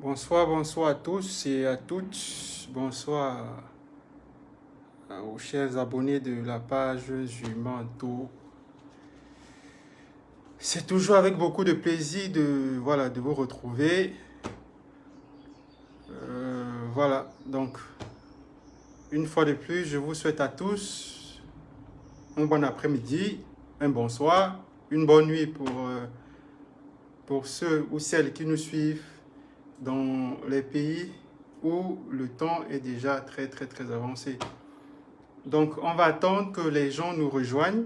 Bonsoir, bonsoir à tous et à toutes. Bonsoir aux chers abonnés de la page Jumanto. C'est toujours avec beaucoup de plaisir de vous retrouver. Voilà, donc une fois de plus, je vous souhaite à tous un bon après-midi, un bonsoir, une bonne nuit pour ceux ou celles qui nous suivent dans les pays où le temps est déjà très avancé. Donc, on va attendre que les gens nous rejoignent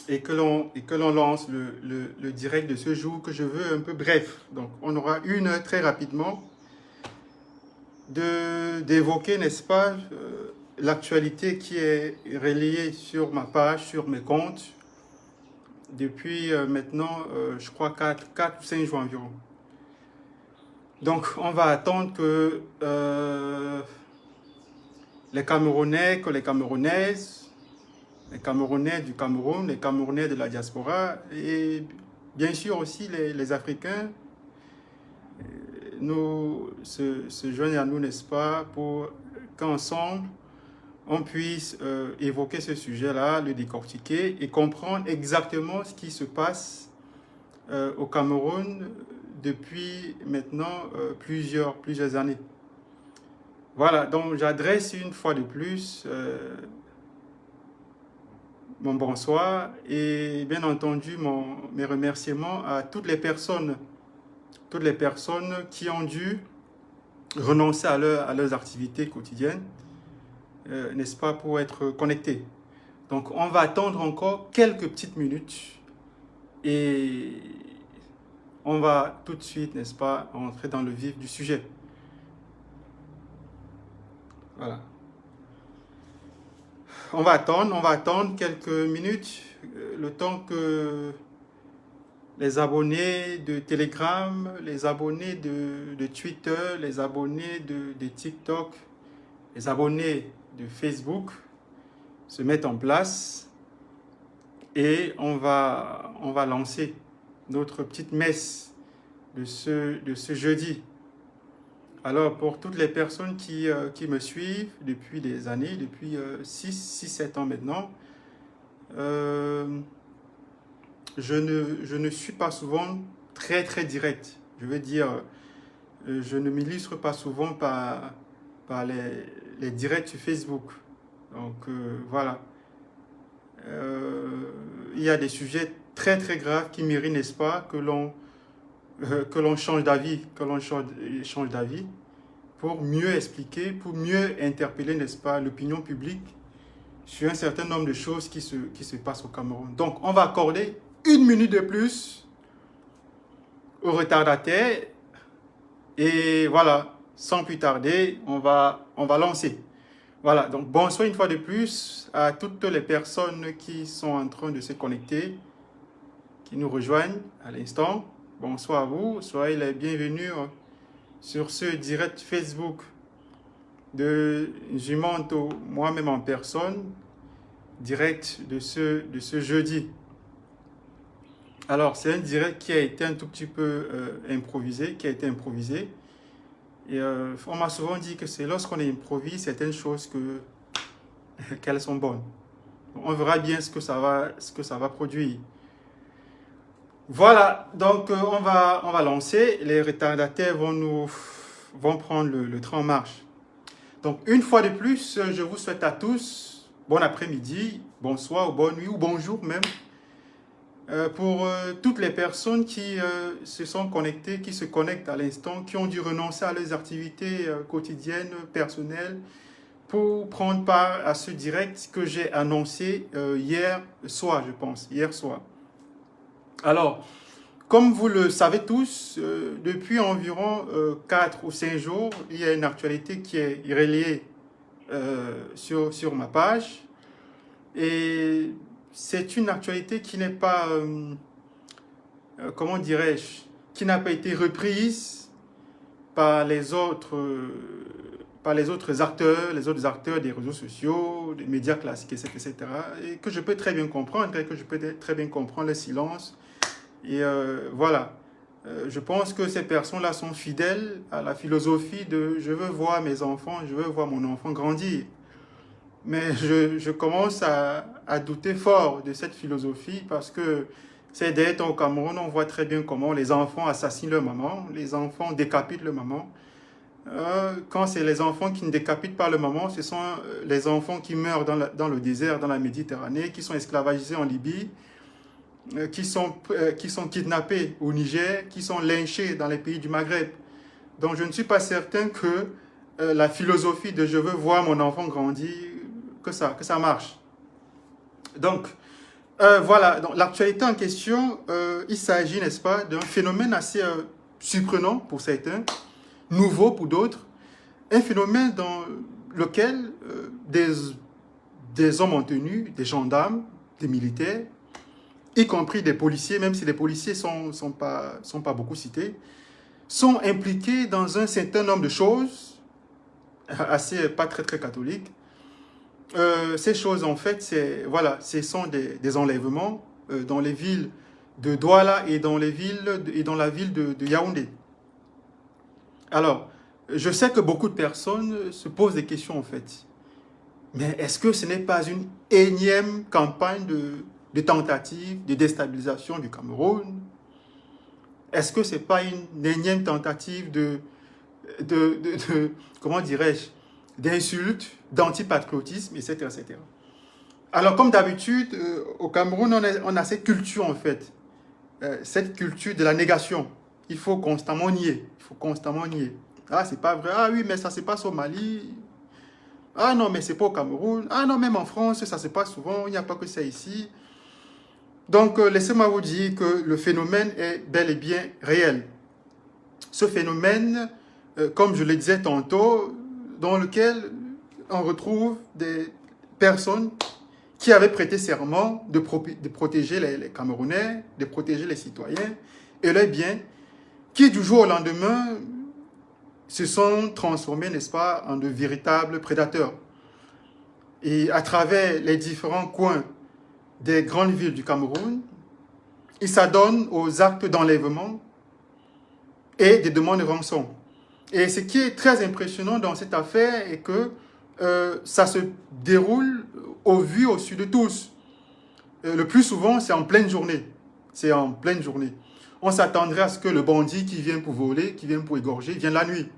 et que l'on lance le direct de ce jour que je veux un peu bref. Donc, on aura une heure très rapidement d'évoquer, n'est-ce pas, l'actualité qui est relayée sur ma page, sur mes comptes, depuis maintenant, je crois, 4 ou 5 jours environ. Donc, on va attendre que les Camerounais, que les Camerounaises, les Camerounais du Cameroun, les Camerounais de la diaspora et bien sûr aussi les Africains nous se joignent à nous, n'est-ce pas, pour qu'ensemble on puisse évoquer ce sujet-là, le décortiquer et comprendre exactement ce qui se passe au Cameroun depuis maintenant plusieurs années. Voilà, donc j'adresse une fois de plus mon bonsoir et bien entendu mes remerciements à toutes les personnes qui ont dû renoncer à leurs activités quotidiennes, n'est-ce pas, pour être connectés. Donc on va attendre encore quelques petites minutes et on va tout de suite, n'est-ce pas, entrer dans le vif du sujet. Voilà. On va attendre quelques minutes, le temps que les abonnés de Telegram, les abonnés de Twitter, les abonnés de TikTok, les abonnés de Facebook se mettent en place et on va lancer notre petite messe de ce jeudi. Alors, pour toutes les personnes qui me suivent depuis des années, depuis 6-7 ans maintenant, je ne suis pas souvent très direct. Je veux dire, je ne m'illustre pas souvent par les directs sur Facebook. Donc, voilà. Il y a des sujets très graves qui méritent, n'est-ce pas, que l'on change d'avis, change d'avis pour mieux expliquer, pour mieux interpeller, n'est-ce pas, l'opinion publique sur un certain nombre de choses qui se passent au Cameroun. Donc, on va accorder une minute de plus aux retardataires et voilà, sans plus tarder, on va lancer. Voilà, donc bonsoir une fois de plus à toutes les personnes qui sont en train de se connecter, qui nous rejoignent à l'instant. Bonsoir à vous, soyez les bienvenus sur ce direct Facebook de Jumanto, moi-même en personne, direct de ce jeudi. Alors, c'est un direct qui a été un tout petit peu improvisé, Et on m'a souvent dit que c'est lorsqu'on improvise certaines choses qu'elles sont bonnes. On verra bien ce que ça va produire. Voilà, donc on va lancer. Les retardataires vont prendre le train en marche. Donc, une fois de plus, je vous souhaite à tous bon après-midi, bonsoir, ou bonne nuit, ou bonjour même. Pour toutes les personnes qui se sont connectées, qui se connectent à l'instant, qui ont dû renoncer à leurs activités quotidiennes, personnelles, pour prendre part à ce direct que j'ai annoncé hier soir, je pense, hier soir. Alors, comme vous le savez tous, depuis environ 4 ou 5 jours, il y a une actualité qui est relayée sur ma page. Et c'est une actualité qui n'est pas, comment dirais-je, qui n'a pas été reprise par les autres acteurs des réseaux sociaux, des médias classiques, etc. Et que je peux très bien comprendre, le silence. Et voilà. Je pense que ces personnes-là sont fidèles à la philosophie de je veux voir mes enfants, je veux voir mon enfant grandir. Mais je commence à douter fort de cette philosophie parce que ces derniers temps au Cameroun, on voit très bien comment les enfants assassinent leur maman, les enfants décapitent leur maman. Quand c'est les enfants qui ne décapitent pas leur maman, ce sont les enfants qui meurent dans le désert, dans la Méditerranée, qui sont esclavagisés en Libye, qui sont kidnappés au Niger, qui sont lynchés dans les pays du Maghreb. Donc je ne suis pas certain que la philosophie de je veux voir mon enfant grandir, que ça marche. Donc, voilà, donc l'actualité en question, il s'agit, n'est-ce pas, d'un phénomène assez surprenant pour certains, nouveau pour d'autres, un phénomène dans lequel des hommes en tenue, des gendarmes, des militaires, y compris des policiers, même si les policiers sont pas beaucoup cités, sont impliqués dans un certain nombre de choses, assez pas très très catholiques. Ces choses, en fait, ce sont des enlèvements dans les villes de Douala et dans la ville de Yaoundé. Alors, je sais que beaucoup de personnes se posent des questions, en fait. Mais est-ce que ce n'est pas une énième campagne de tentative de déstabilisation du Cameroun? Est-ce que ce n'est pas une énième tentative comment dirais-je, d'insultes, d'antipatriotisme, etc., etc. Alors, comme d'habitude, au Cameroun, on a cette culture, en fait, cette culture de la négation. Il faut constamment nier. Il faut constamment nier. Ah, c'est pas vrai. Ah oui, mais ça se passe au Mali. Ah non, mais c'est pas au Cameroun. Ah non, même en France, ça se passe souvent. Il n'y a pas que ça ici. Donc, laissez-moi vous dire que le phénomène est bel et bien réel. Ce phénomène, comme je le disais tantôt, dans lequel on retrouve des personnes qui avaient prêté serment de protéger les Camerounais, de protéger les citoyens et leurs biens, qui du jour au lendemain se sont transformés, n'est-ce pas, en de véritables prédateurs. Et à travers les différents coins des grandes villes du Cameroun, ils s'adonnent aux actes d'enlèvement et des demandes de rançon. Et ce qui est très impressionnant dans cette affaire est que ça se déroule au vu, au su de tous. Le plus souvent, c'est en pleine journée. C'est en pleine journée. On s'attendrait à ce que le bandit qui vient pour voler, qui vient pour égorger, vienne la nuit.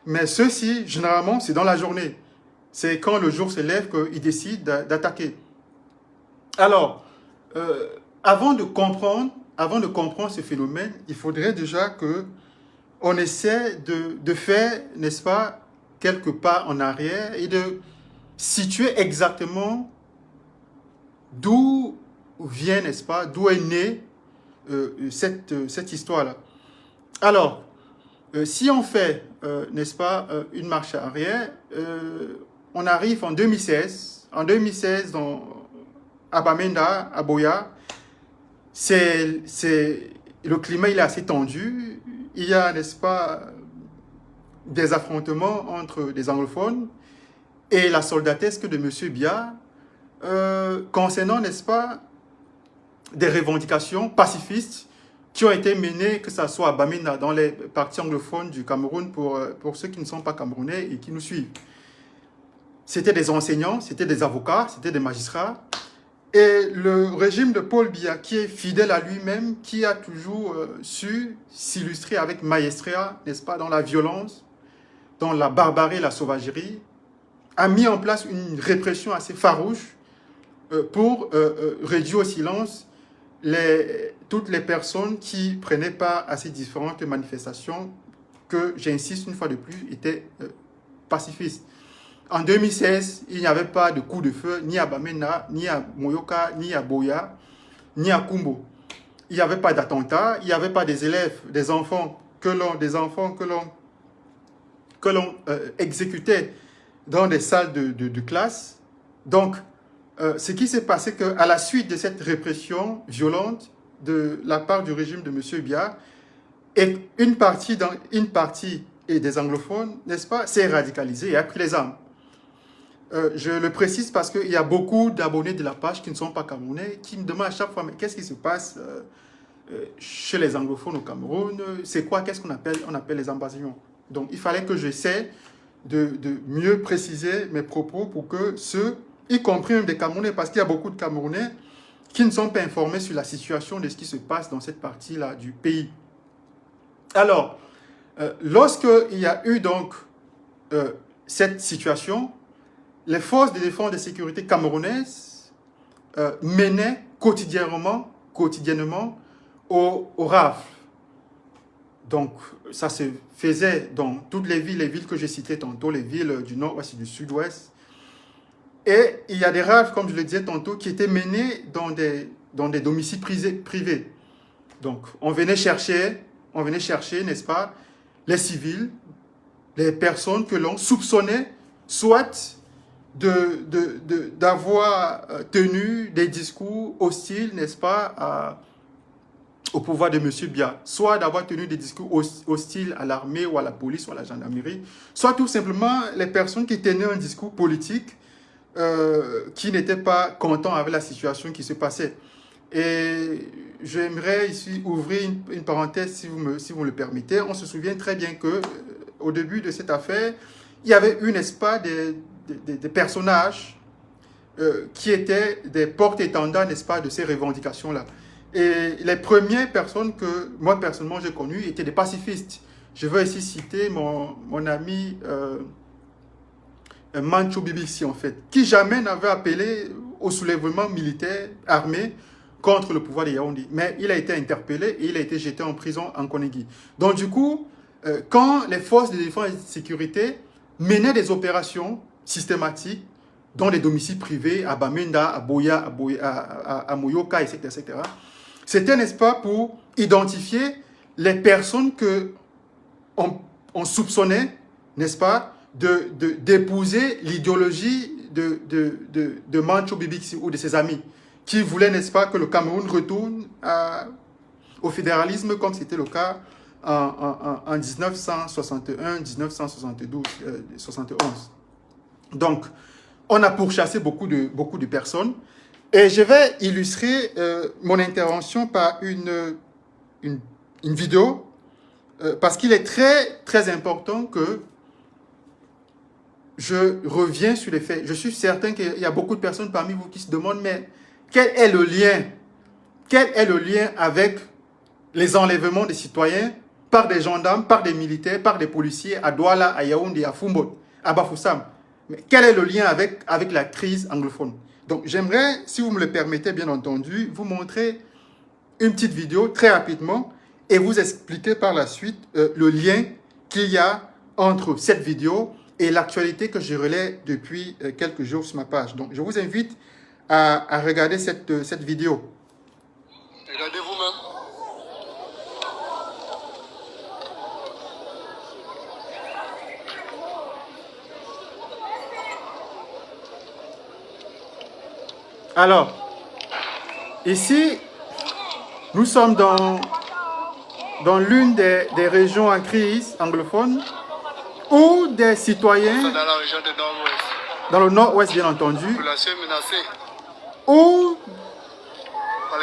Mais ceci, généralement, c'est dans la journée. C'est quand le jour se lève qu'ils décident d'attaquer. Alors, avant de comprendre ce phénomène, il faudrait déjà que on essaie de faire, n'est-ce pas, quelques pas en arrière et de situer exactement d'où vient, n'est-ce pas, d'où est née cette histoire-là. Alors, si on fait, n'est-ce pas, une marche arrière, on arrive en 2016. En 2016, à Bamenda, à Boya, le climat il est assez tendu. Il y a, n'est-ce pas, des affrontements entre des anglophones et la soldatesque de M. Biya concernant, n'est-ce pas, des revendications pacifistes qui ont été menées, que ce soit à Bamenda, dans les parties anglophones du Cameroun, pour ceux qui ne sont pas camerounais et qui nous suivent. C'était des enseignants, c'était des avocats, c'était des magistrats. Et le régime de Paul Biya, qui est fidèle à lui-même, qui a toujours su s'illustrer avec maestria, n'est-ce pas, dans la violence, dans la barbarie, la sauvagerie, a mis en place une répression assez farouche pour réduire au silence toutes les personnes qui prenaient part à ces différentes manifestations que, j'insiste une fois de plus, étaient pacifistes. En 2016, il n'y avait pas de coup de feu ni à Bamenda, ni à Moyoka, ni à Boya, ni à Kumbo. Il n'y avait pas d'attentat, il n'y avait pas des élèves, des enfants que l'on exécutait dans des salles de classe. Donc, ce qui s'est passé, c'est qu'à la suite de cette répression violente de la part du régime de M. Biya, et une partie des anglophones, n'est-ce pas, s'est radicalisée et a pris les armes. Je le précise parce qu'il y a beaucoup d'abonnés de la page qui ne sont pas camerounais, qui me demandent à chaque fois, mais qu'est-ce qui se passe? chez les anglophones au Cameroun, c'est quoi? Qu'est-ce qu'on appelle? On appelle les ambassades. Donc, il fallait que j'essaie de mieux préciser mes propos pour que ceux, y compris même des Camerounais, parce qu'il y a beaucoup de Camerounais qui ne sont pas informés sur la situation de ce qui se passe dans cette partie-là du pays. Alors, lorsqu'il y a eu donc cette situation, les forces de défense et de sécurité camerounaises menaient quotidiennement au rafle. Donc, ça se faisait dans toutes les villes que j'ai citées tantôt, les villes du nord-ouest et du sud-ouest. Et il y a des rafles, comme je le disais tantôt, qui étaient menés dans des domiciles privés. Donc, on venait chercher, n'est-ce pas, les civils, les personnes que l'on soupçonnait soit d'avoir tenu des discours hostiles, n'est-ce pas, au pouvoir de M. Biya, soit d'avoir tenu des discours hostiles à l'armée ou à la police ou à la gendarmerie, soit tout simplement les personnes qui tenaient un discours politique qui n'étaient pas contents avec la situation qui se passait. Et j'aimerais ici ouvrir une parenthèse, si vous me le permettez. On se souvient très bien que au début de cette affaire, il y avait eu, n'est-ce pas, des personnages qui étaient des porte-étendards, n'est-ce pas, de ces revendications-là. Et les premières personnes que moi, personnellement, j'ai connues étaient des pacifistes. Je veux ici citer mon ami Mancho Bibixi, en fait, qui jamais n'avait appelé au soulèvement militaire armé contre le pouvoir de Yaoundé. Mais il a été interpellé et il a été jeté en prison en Konegi. Donc, du coup, quand les forces de défense et de sécurité menaient des opérations systématiques dans les domiciles privés, à Bamenda, à Boya, à Moyoka, etc., c'était, n'est-ce pas, pour identifier les personnes qu'on soupçonnait, n'est-ce pas, d'épouser l'idéologie de Mancho Bibixi ou de ses amis, qui voulaient, n'est-ce pas, que le Cameroun retourne au fédéralisme comme c'était le cas en 1961, 1972, 71. Donc, on a pourchassé beaucoup de personnes. Et je vais illustrer mon intervention par une vidéo, parce qu'il est très, très important que je reviens sur les faits. Je suis certain qu'il y a beaucoup de personnes parmi vous qui se demandent, mais quel est le lien? Quel est le lien avec les enlèvements des citoyens par des gendarmes, par des militaires, par des policiers à Douala, à Yaoundé, à Fumbo, à Bafoussam? Mais quel est le lien avec la crise anglophone? Donc, j'aimerais, si vous me le permettez, bien entendu, vous montrer une petite vidéo très rapidement et vous expliquer par la suite le lien qu'il y a entre cette vidéo et l'actualité que je relais depuis quelques jours sur ma page. Donc, je vous invite à regarder cette vidéo. Regardez vous-même. Alors, ici, nous sommes dans l'une des régions en crise anglophone où des citoyens, Dans la région de Nord-Ouest. dans le nord-ouest bien entendu, La population est menacée où par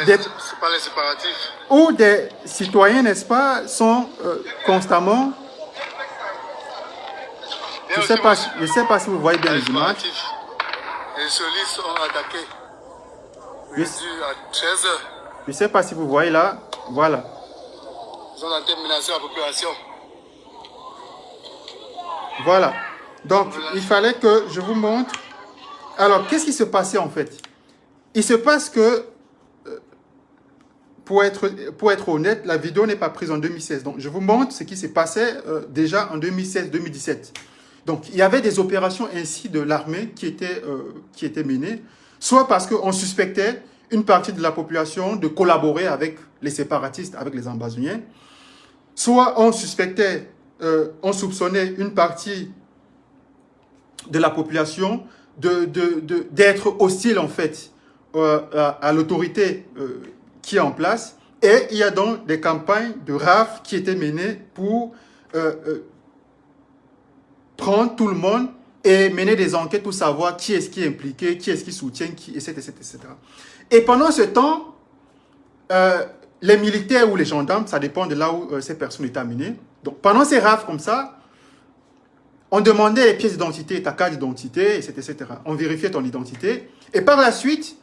les séparatifs. où des citoyens, n'est-ce pas, sont constamment... Je ne sais pas si vous voyez bien les images. Les solistes sont attaqués. À 13h. Je ne sais pas si vous voyez là. Voilà. Ils ont tenté de menacer la population. Voilà. Donc, il fallait que je vous montre. Alors, qu'est-ce qui se passait en fait? Il se passe que, pour être honnête, la vidéo n'est pas prise en 2016. Donc, je vous montre ce qui s'est passé déjà en 2016-2017. Donc, il y avait des opérations ainsi de l'armée qui étaient menées, soit parce qu'on suspectait une partie de la population de collaborer avec les séparatistes, avec les ambazoniens, soit on soupçonnait une partie de la population d'être hostile en fait à l'autorité qui est en place. Et il y a donc des campagnes de rafle qui étaient menées pour prendre tout le monde et mener des enquêtes pour savoir qui est-ce qui est impliqué, qui est-ce qui soutient, qui, etc., etc., etc. Et pendant ce temps, les militaires ou les gendarmes, ça dépend de là où ces personnes étaient amenées. Donc, pendant ces rafles comme ça, on demandait les pièces d'identité, ta carte d'identité, etc. On vérifiait ton identité. Et par la suite,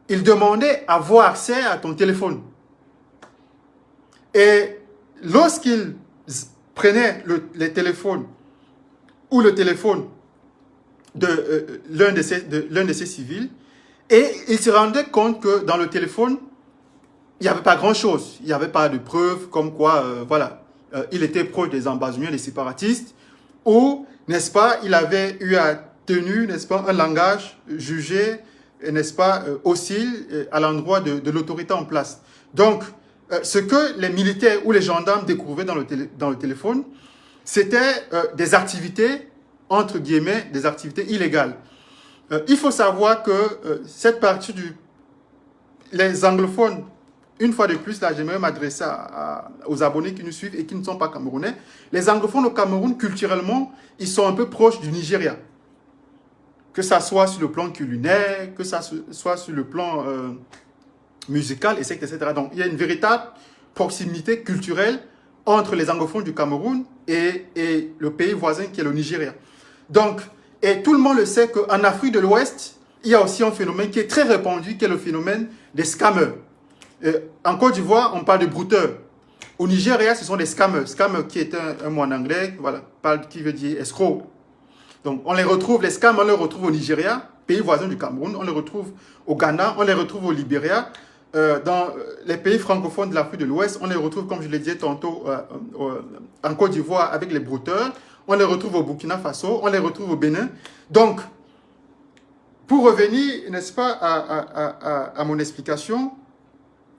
ils demandaient à avoir accès à ton téléphone. Et lorsqu'ils prenaient les téléphones ou le téléphone de l'un de ces civils, et ils se rendaient compte que dans le téléphone, il n'y avait pas grand-chose. Il n'y avait pas de preuves comme quoi, voilà, il était proche des ambazoniens, des séparatistes, ou, n'est-ce pas, il avait eu à tenir, n'est-ce pas, un langage jugé, n'est-ce pas, hostile à l'endroit de l'autorité en place. Donc, ce que les militaires ou les gendarmes découvraient dans le téléphone, c'était des activités, entre guillemets, des activités illégales. Il faut savoir que cette partie les anglophones, une fois de plus, là, j'aimerais m'adresser aux abonnés qui nous suivent et qui ne sont pas camerounais. Les anglophones au Cameroun, culturellement, ils sont un peu proches du Nigeria. Que ça soit sur le plan culinaire, que ça soit sur le plan musical, etc. Donc, il y a une véritable proximité culturelle entre les anglophones du Cameroun et le pays voisin qui est le Nigeria. Donc, et tout le monde le sait qu'en Afrique de l'Ouest, il y a aussi un phénomène qui est très répandu, qui est le phénomène des scammers. En Côte d'Ivoire, on parle de brouteurs. Au Nigeria, ce sont des scammers. Scammer qui est un mot en anglais, voilà, qui veut dire escroc. Donc, on les retrouve, les scammers, on les retrouve au Nigeria, pays voisin du Cameroun, on les retrouve au Ghana, on les retrouve au Libéria. Dans les pays francophones de l'Afrique de l'Ouest, on les retrouve, comme je l'ai dit tantôt, en Côte d'Ivoire avec les brouteurs. On les retrouve au Burkina Faso, on les retrouve au Bénin. Donc, pour revenir, n'est-ce pas, à mon explication,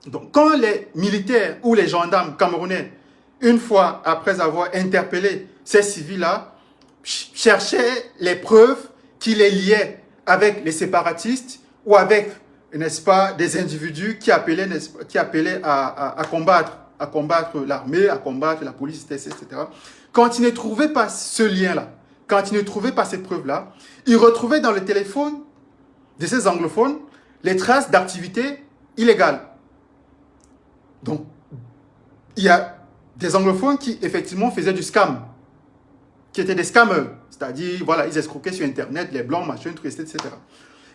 donc, quand les militaires ou les gendarmes camerounais, une fois après avoir interpellé ces civils-là, cherchaient les preuves qui les liaient avec les séparatistes ou avec, n'est-ce pas, des individus qui appelaient à combattre l'armée, à combattre la police, etc. Quand ils ne trouvaient pas ce lien-là, quand ils ne trouvaient pas ces preuves-là, ils retrouvaient dans le téléphone de ces anglophones les traces d'activités illégales. Donc, il y a des anglophones qui, effectivement, faisaient du scam, qui étaient des scammers, c'est-à-dire, voilà, ils escroquaient sur Internet, les blancs, machin, trucs, etc.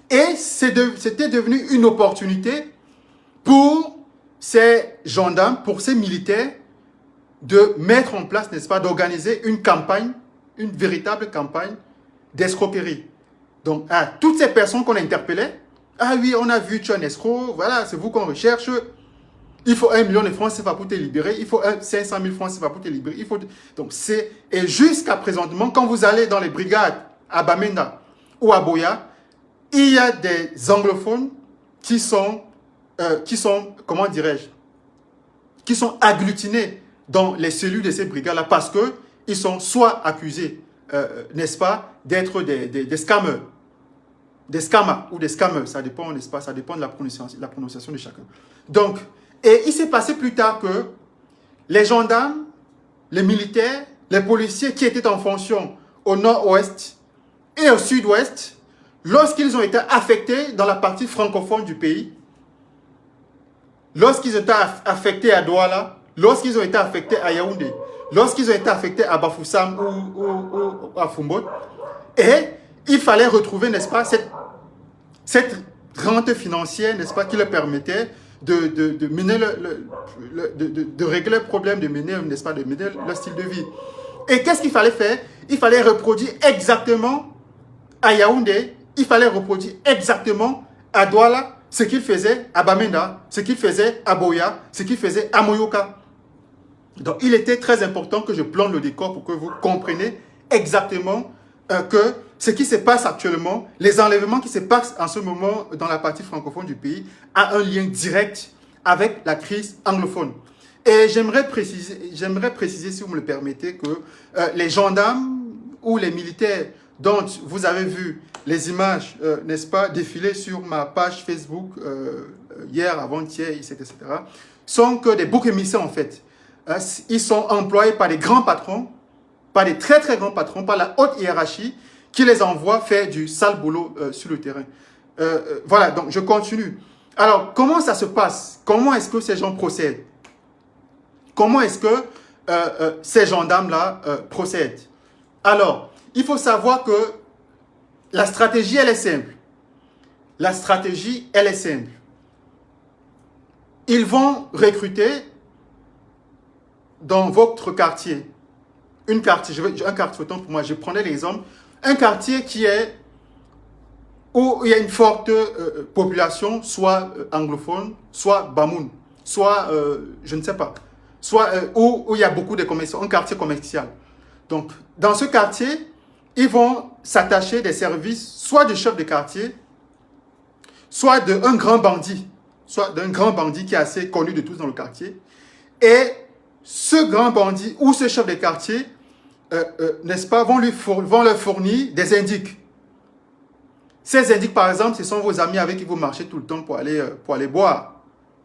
Et c'était devenu une opportunité pour ces gendarmes, pour ces militaires, de mettre en place, n'est-ce pas, d'organiser une campagne, une véritable campagne d'escroquerie. Donc, à toutes ces personnes qu'on interpellait, ah oui, on a vu, tu es un escroc, voilà, c'est vous qu'on recherche. Il faut 1 million de francs CFA pour te libérer. Il faut 500 000 francs CFA pour te libérer. Donc, et jusqu'à présentement, quand vous allez dans les brigades à Bamenda ou à Boya, il y a des anglophones qui sont comment dirais-je, qui sont agglutinés dans les cellules de ces brigades-là parce qu'ils sont soit accusés, n'est-ce pas, d'être des scammers, des scammers ou des scammers. Ça dépend, n'est-ce pas, ça dépend de la prononciation de chacun. Donc, et il s'est passé plus tard que les gendarmes, les militaires, les policiers qui étaient en fonction au nord-ouest et au sud-ouest, lorsqu'ils ont été affectés dans la partie francophone du pays, lorsqu'ils ont été affectés à Douala, lorsqu'ils ont été affectés à Yaoundé, lorsqu'ils ont été affectés à Bafoussam ou à Fumbot, et il fallait retrouver, n'est-ce pas, cette rente financière, n'est-ce pas, qui leur permettait de mener de régler le problème, de mener, n'est-ce pas, de mener leur style de vie. Et qu'est-ce qu'il fallait faire? Il fallait reproduire exactement à Yaoundé, il fallait reproduire exactement à Douala ce qu'il faisait à Bamenda, ce qu'il faisait à Boya, ce qu'il faisait à Moyoka. Donc, il était très important que je plante le décor pour que vous compreniez exactement que ce qui se passe actuellement, les enlèvements qui se passent en ce moment dans la partie francophone du pays, a un lien direct avec la crise anglophone. Et j'aimerais préciser, si vous me le permettez, que les gendarmes ou les militaires dont vous avez vu les images, n'est-ce pas, défiler sur ma page Facebook hier, avant-hier, etc., sont que des boucs émissaires en fait. Ils sont employés par des grands patrons, par des très très grands patrons, par la haute hiérarchie, qui les envoie faire du sale boulot sur le terrain. Voilà, donc je continue. Alors, comment ça se passe? Comment est-ce que ces gens procèdent? Comment est-ce que ces gendarmes-là procèdent? Alors, il faut savoir que la stratégie, elle est simple. La stratégie, elle est simple. Ils vont recruter dans votre quartier. Un quartier, autant pour moi, je prenais l'exemple. Un quartier qui est où il y a une forte population, soit anglophone, soit bamoun, soit, je ne sais pas, soit où il y a beaucoup de commerçants, un quartier commercial. Donc, dans ce quartier, ils vont s'attacher des services, soit du chef de quartier, soit d'un grand bandit, qui est assez connu de tous dans le quartier. Et ce grand bandit ou ce chef de quartier, n'est-ce pas, vont leur fournir des indices. Ces indices, par exemple, ce sont vos amis avec qui vous marchez tout le temps pour aller boire,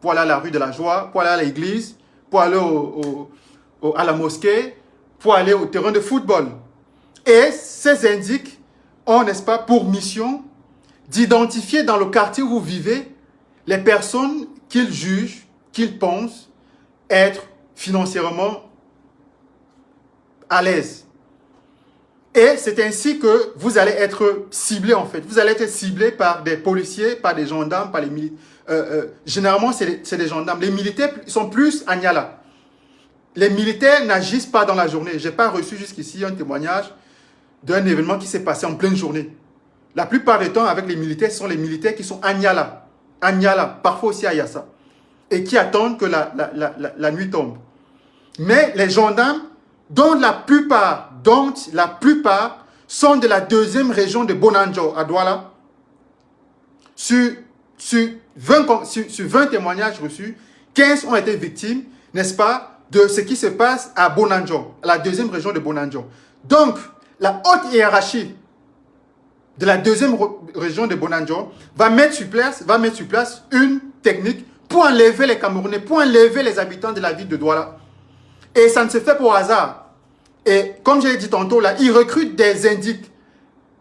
pour aller à la rue de la Joie, pour aller à l'église, pour aller à la mosquée, pour aller au terrain de football. Et ces indices ont, n'est-ce pas, pour mission d'identifier dans le quartier où vous vivez les personnes qu'ils jugent, qu'ils pensent être financièrement à l'aise. Et c'est ainsi que vous allez être ciblé en fait. Vous allez être ciblé par des policiers, par des gendarmes, par les militaires. Généralement, c'est des gendarmes. Les militaires sont plus à Niala. Les militaires n'agissent pas dans la journée. Je n'ai pas reçu jusqu'ici un témoignage d'un événement qui s'est passé en pleine journée. La plupart du temps, avec les militaires, ce sont les militaires qui sont à Niala. À Niala, parfois aussi à Yassa. Et qui attendent que la nuit tombe. Mais les gendarmes, dont la plupart sont de la deuxième région de Bonanjo, à Douala. Sur 20 témoignages reçus, 15 ont été victimes, n'est-ce pas, de ce qui se passe à Bonanjo, la deuxième région de Bonanjo. Donc, la haute hiérarchie de la deuxième région de Bonanjo va mettre sur place une technique pour enlever les Camerounais, pour enlever les habitants de la ville de Douala. Et ça ne se fait pas au hasard. Et comme je l'ai dit tantôt, là, ils recrutent des indiques.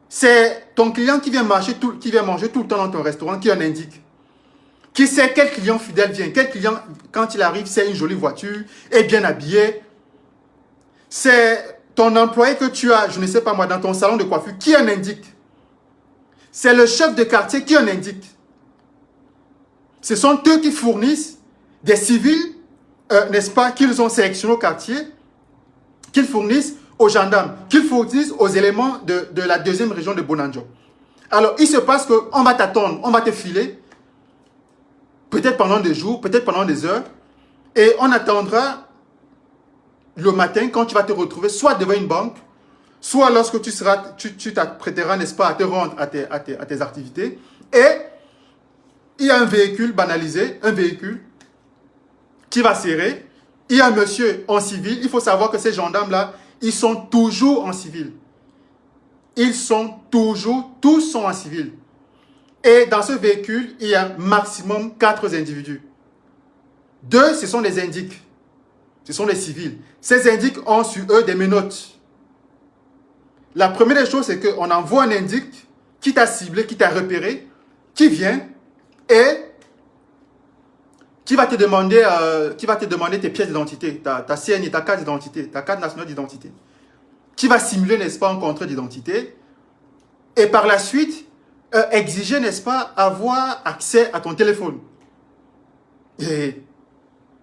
C'est ton client qui vient manger tout le temps dans ton restaurant qui en indique. Qui sait quel client fidèle vient. Quel client, quand il arrive, c'est une jolie voiture, est bien habillé. C'est ton employé que tu as, je ne sais pas moi, dans ton salon de coiffure, qui en indique. C'est le chef de quartier qui en indique. Ce sont eux qui fournissent des civils, n'est-ce pas, qu'ils ont sélectionnés au quartier, qu'ils fournissent aux gendarmes, qu'ils fournissent aux éléments de la deuxième région de Bonanjo. Alors, il se passe qu'on va t'attendre, on va te filer, peut-être pendant des jours, peut-être pendant des heures, et on attendra le matin quand tu vas te retrouver soit devant une banque, soit lorsque tu t'apprêteras, n'est-ce pas, à te rendre à tes activités, et il y a un véhicule banalisé, un véhicule qui va serrer. Il y a un monsieur en civil. Il faut savoir que ces gendarmes-là, ils sont toujours en civil. Tous sont en civil. Et dans ce véhicule, il y a maximum 4 individus. 2, ce sont des indiques. Ce sont des civils. Ces indiques ont sur eux des menottes. La première des choses, c'est qu'on envoie un indique qui t'a ciblé, qui t'a repéré, qui vient et qui va te demander tes pièces d'identité, ta CNI, ta carte d'identité, ta carte nationale d'identité. Qui va simuler, n'est-ce pas, un contrat d'identité. Et par la suite, exiger, n'est-ce pas, avoir accès à ton téléphone. Et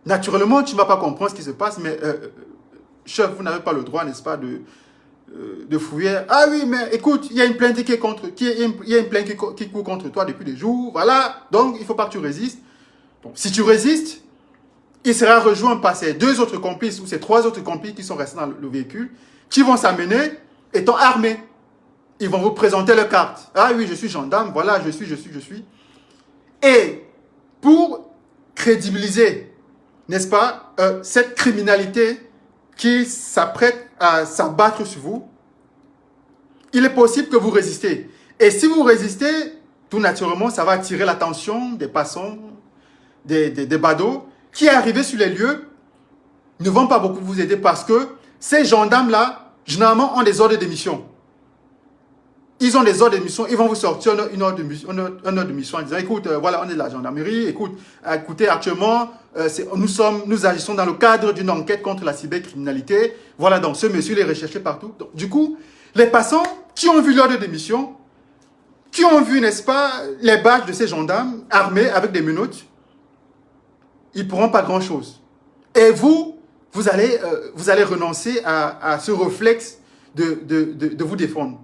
naturellement, tu ne vas pas comprendre ce qui se passe, mais chef, vous n'avez pas le droit, n'est-ce pas, de fouiller. Ah oui, mais écoute, il y a une plainte qui court contre toi depuis des jours. Voilà, donc il ne faut pas que tu résistes. Bon, si tu résistes, il sera rejoint par ces 2 autres complices ou ces 3 autres complices qui sont restés dans le véhicule, qui vont s'amener étant armés. Ils vont vous présenter leur carte. Ah oui, je suis gendarme, voilà, je suis. Et pour crédibiliser, n'est-ce pas, cette criminalité qui s'apprête à s'abattre sur vous, il est possible que vous résistez. Et si vous résistez, tout naturellement, ça va attirer l'attention des passants, des badauds, qui arrivés sur les lieux, ne vont pas beaucoup vous aider parce que ces gendarmes-là, généralement, ont des ordres de mission. Ils ont des ordres de mission, ils vont vous sortir une ordre de mission en disant, écoute, voilà, on est de la gendarmerie, écoutez, actuellement, nous agissons dans le cadre d'une enquête contre la cybercriminalité. Voilà, donc ce monsieur, il est recherché partout. Donc, du coup, les passants qui ont vu l'ordre de mission, qui ont vu, n'est-ce pas, les badges de ces gendarmes armés avec des menottes, ils ne pourront pas grand-chose. Et vous allez renoncer à ce réflexe de vous défendre.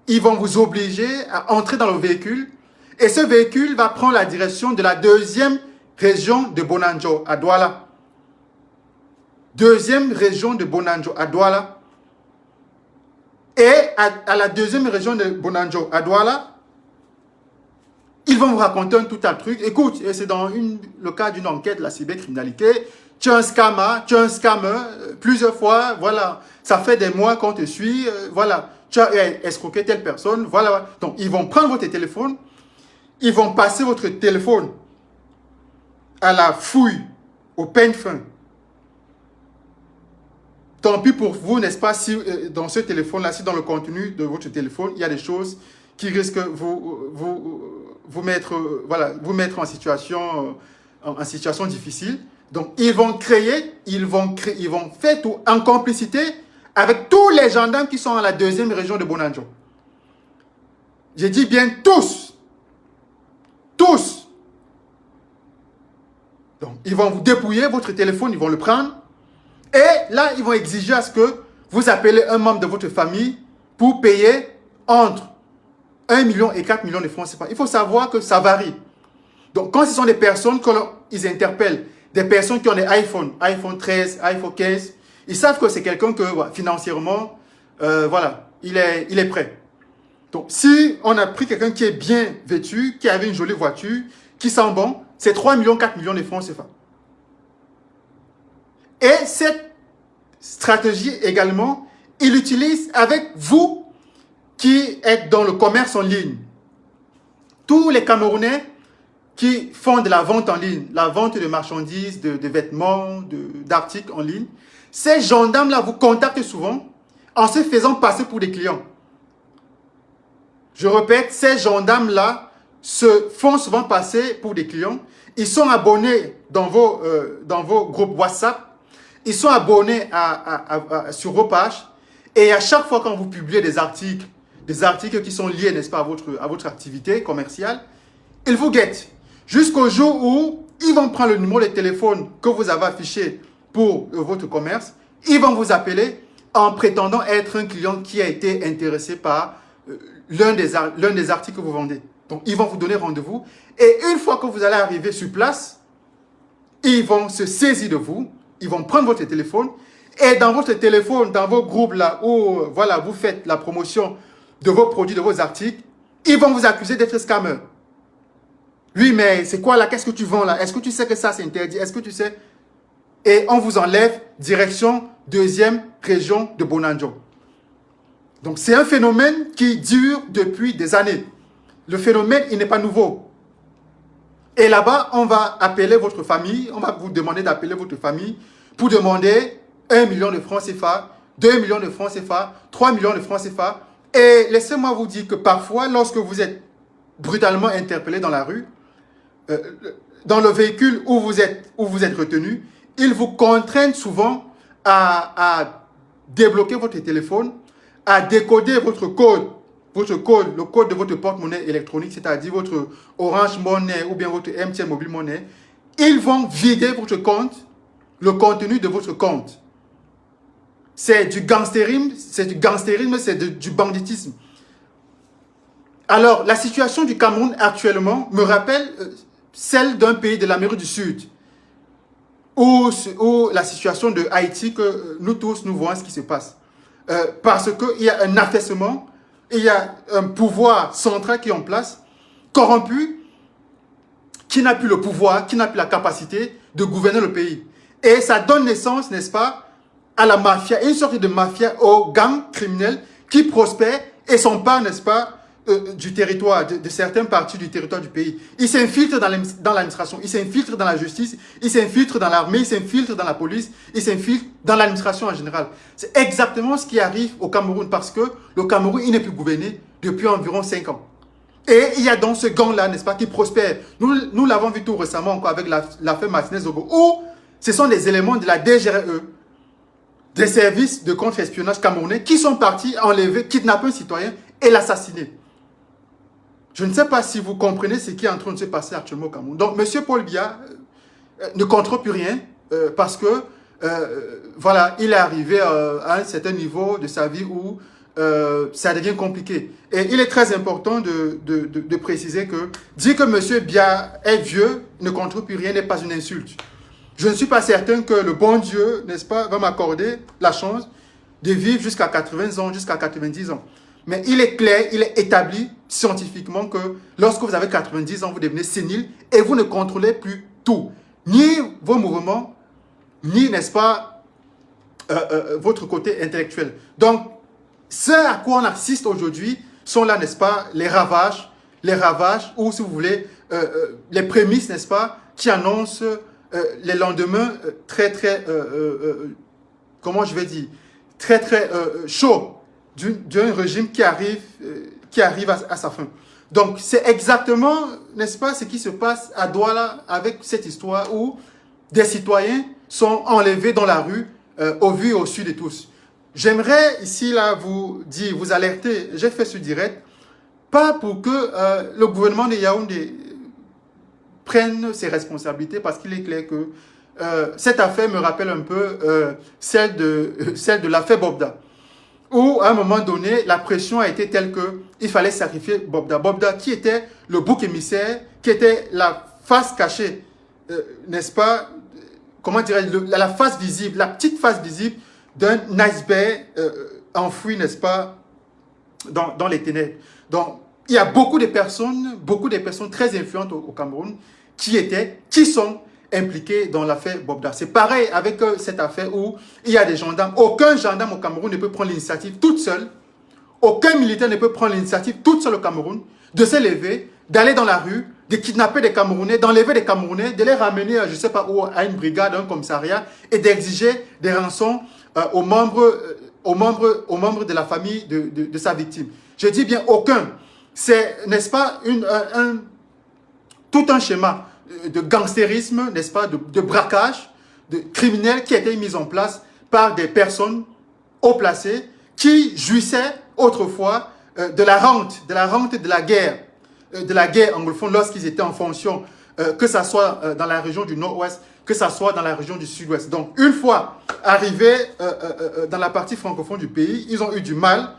Ils vont vous obliger à entrer dans le véhicule et ce véhicule va prendre la direction de la deuxième région de Bonanjo, à Douala. Deuxième région de Bonanjo, à Douala. Et à la deuxième région de Bonanjo, à Douala, ils vont vous raconter tout un truc. Écoute, c'est dans le cas d'une enquête de la cybercriminalité. Tu es un scammer, plusieurs fois, voilà. Ça fait des mois qu'on te suit, voilà. Tu as escroqué telle personne, voilà. Donc, ils vont prendre votre téléphone, ils vont passer votre téléphone à la fouille, au peigne fin. Tant pis pour vous, n'est-ce pas, si dans ce téléphone-là, si dans le contenu de votre téléphone, il y a des choses qui risquent vous mettre en situation difficile. Donc, ils vont faire tout en complicité avec tous les gendarmes qui sont dans la deuxième région de Bonanjo. Je dis bien tous. Tous. Donc, ils vont vous dépouiller votre téléphone, ils vont le prendre. Et là, ils vont exiger à ce que vous appelez un membre de votre famille pour payer entre 1 million et 4 millions de francs CFA. Il faut savoir que ça varie. Donc, quand ce sont des personnes qu'ils interpellent, des personnes qui ont des iPhone 13, iPhone 15, ils savent que c'est quelqu'un que financièrement, voilà, il est prêt. Donc, si on a pris quelqu'un qui est bien vêtu, qui avait une jolie voiture, qui sent bon, c'est 3 millions, 4 millions de francs CFA. Et cette stratégie également, il l'utilise avec vous qui êtes dans le commerce en ligne. Tous les Camerounais qui font de la vente en ligne, la vente de marchandises, de vêtements, d'articles en ligne, ces gendarmes-là vous contactent souvent en se faisant passer pour des clients. Je répète, ces gendarmes-là se font souvent passer pour des clients. Ils sont abonnés dans vos groupes WhatsApp. Ils sont abonnés sur vos pages. Et à chaque fois quand vous publiez des articles qui sont liés, n'est-ce pas, à votre activité commerciale, ils vous guettent. Jusqu'au jour où ils vont prendre le numéro de téléphone que vous avez affiché pour votre commerce. Ils vont vous appeler en prétendant être un client qui a été intéressé par l'un des articles que vous vendez. Donc, ils vont vous donner rendez-vous. Et une fois que vous allez arriver sur place, ils vont se saisir de vous. Ils vont prendre votre téléphone. Et dans votre téléphone, dans vos groupes là où voilà, vous faites la promotion de vos produits, de vos articles, ils vont vous accuser d'être scammer. Oui, mais c'est quoi là? Qu'est-ce que tu vends là? Est-ce que tu sais que ça c'est interdit? Est-ce que tu sais? Et on vous enlève direction deuxième région de Bonanjo. Donc c'est un phénomène qui dure depuis des années. Le phénomène, il n'est pas nouveau. Et là-bas, on va appeler votre famille, on va vous demander d'appeler votre famille pour demander 1 million de francs CFA, 2 millions de francs CFA, 3 millions de francs CFA. Et laissez-moi vous dire que parfois, lorsque vous êtes brutalement interpellé dans la rue, dans le véhicule où vous êtes retenu, ils vous contraignent souvent à débloquer votre téléphone, à décoder votre code, le code de votre porte-monnaie électronique, c'est-à-dire votre Orange Money ou bien votre MTN Mobile Money. Ils vont vider votre compte, le contenu de votre compte. C'est du gangstérisme, c'est du banditisme. Alors, la situation du Cameroun actuellement me rappelle celle d'un pays de l'Amérique du Sud, ou la situation de Haïti, que nous tous, nous voyons ce qui se passe. Parce qu'il y a un affaissement, il y a un pouvoir central qui est en place, corrompu, qui n'a plus le pouvoir, qui n'a plus la capacité de gouverner le pays. Et ça donne naissance, n'est-ce pas, à la mafia, une sorte de mafia, aux gangs criminels qui prospèrent et s'emparent, n'est-ce pas, du territoire, de certaines parties du territoire du pays. Ils s'infiltrent dans l'administration, ils s'infiltrent dans la justice, ils s'infiltrent dans l'armée, ils s'infiltrent dans la police, ils s'infiltrent dans l'administration en général. C'est exactement ce qui arrive au Cameroun parce que le Cameroun, il n'est plus gouverné depuis environ 5 ans. Et il y a donc ce gang-là, n'est-ce pas, qui prospère. Nous l'avons vu tout récemment encore avec l'affaire Martinez-Zogo, où ce sont des éléments de la DGRE, des services de contre-espionnage camerounais, qui sont partis enlever, kidnapper un citoyen et l'assassiner. Je ne sais pas si vous comprenez ce qui est en train de se passer actuellement au Cameroun. Donc, M. Paul Biya ne contrôle plus rien parce que, voilà, il est arrivé à un certain niveau de sa vie où ça devient compliqué. Et il est très important de préciser que dire que M. Biya est vieux, ne contrôle plus rien, n'est pas une insulte. Je ne suis pas certain que le bon Dieu, n'est-ce pas, va m'accorder la chance de vivre jusqu'à 80 ans, jusqu'à 90 ans. Mais il est clair, il est établi scientifiquement que lorsque vous avez 90 ans, vous devenez sénile et vous ne contrôlez plus tout. Ni vos mouvements, ni, n'est-ce pas, votre côté intellectuel. Donc, ce à quoi on assiste aujourd'hui sont là, n'est-ce pas, les ravages, ou si vous voulez, les prémices, n'est-ce pas, qui annoncent les lendemains très, comment je vais dire, très, chauds d'un régime qui arrive à sa fin. Donc, c'est exactement, n'est-ce pas, ce qui se passe à Douala avec cette histoire où des citoyens sont enlevés dans la rue au vu et au su de tous. J'aimerais ici, là, vous dire, vous alerter, j'ai fait ce direct, pas pour que le gouvernement de Yaoundé prenne ses responsabilités, parce qu'il est clair que cette affaire me rappelle un peu celle de l'affaire Bobda, où à un moment donné, la pression a été telle qu'il fallait sacrifier Bobda. Bobda qui était le bouc émissaire, qui était la face cachée, n'est-ce pas, comment dirais-je, la face visible, la petite face visible d'un iceberg enfoui, n'est-ce pas, dans les ténèbres. Donc, il y a beaucoup de personnes très influentes au Cameroun qui sont impliqués dans l'affaire Bobda. C'est pareil avec cette affaire où il y a des gendarmes. Aucun gendarme au Cameroun ne peut prendre l'initiative toute seule. Aucun militaire ne peut prendre l'initiative toute seule au Cameroun de se lever, d'aller dans la rue, de kidnapper des Camerounais, d'enlever des Camerounais, de les ramener, je ne sais pas où, à une brigade, à un commissariat et d'exiger des rançons aux membres de la famille de sa victime. Je dis bien aucun. C'est, n'est-ce pas, tout un schéma de gangstérisme, n'est-ce pas, de braquage, de criminels qui a été mis en place par des personnes haut placées qui jouissaient autrefois de la rente de la guerre anglophone lorsqu'ils étaient en fonction, que ce soit dans la région du nord-ouest, que ce soit dans la région du sud-ouest. Donc, une fois arrivés dans la partie francophone du pays, ils ont eu du mal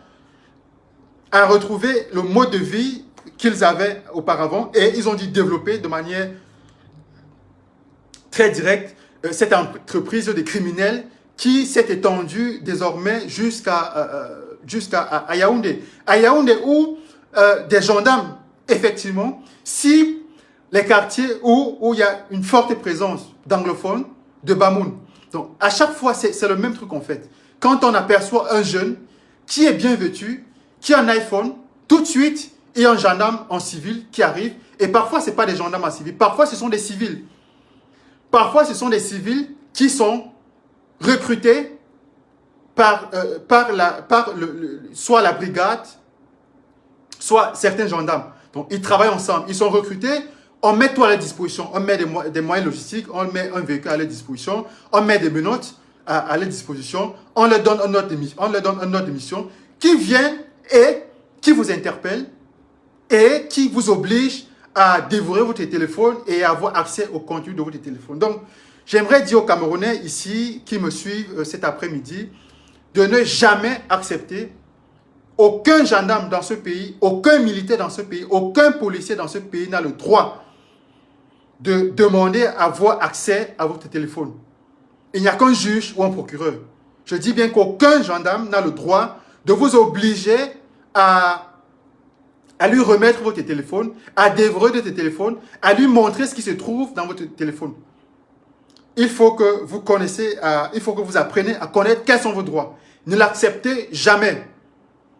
à retrouver le mode de vie qu'ils avaient auparavant et ils ont dû développer de manière très directe cette entreprise de criminels qui s'est étendue désormais jusqu'à Yaoundé. À Yaoundé où des gendarmes, effectivement, si les quartiers où il y a une forte présence d'anglophones, de Bamoun. Donc, à chaque fois, c'est le même truc en fait. Quand on aperçoit un jeune qui est bien vêtu, qui a un iPhone, tout de suite, il y a un gendarme en civil qui arrive. Et parfois, ce n'est pas des gendarmes en civil. Parfois, ce sont des civils. Parfois, ce sont des civils qui sont recrutés par soit la brigade, soit certains gendarmes. Donc, ils travaillent ensemble. Ils sont recrutés. On met tout à leur disposition. On met des moyens logistiques. On met un véhicule à leur disposition. On met des menottes à leur disposition. On leur donne un ordre de mission qui vient et qui vous interpelle et qui vous oblige à dévorer votre téléphone et à avoir accès au contenu de votre téléphone. Donc, j'aimerais dire aux Camerounais ici qui me suivent cet après-midi de ne jamais accepter aucun gendarme dans ce pays, aucun militaire dans ce pays, aucun policier dans ce pays n'a le droit de demander à avoir accès à votre téléphone. Il n'y a qu'un juge ou un procureur. Je dis bien qu'aucun gendarme n'a le droit de vous obliger à lui remettre votre téléphone, à dévorer votre téléphone, à lui montrer ce qui se trouve dans votre téléphone. Il faut que vous connaissiez, il faut que vous appreniez à connaître quels sont vos droits. Ne l'acceptez jamais.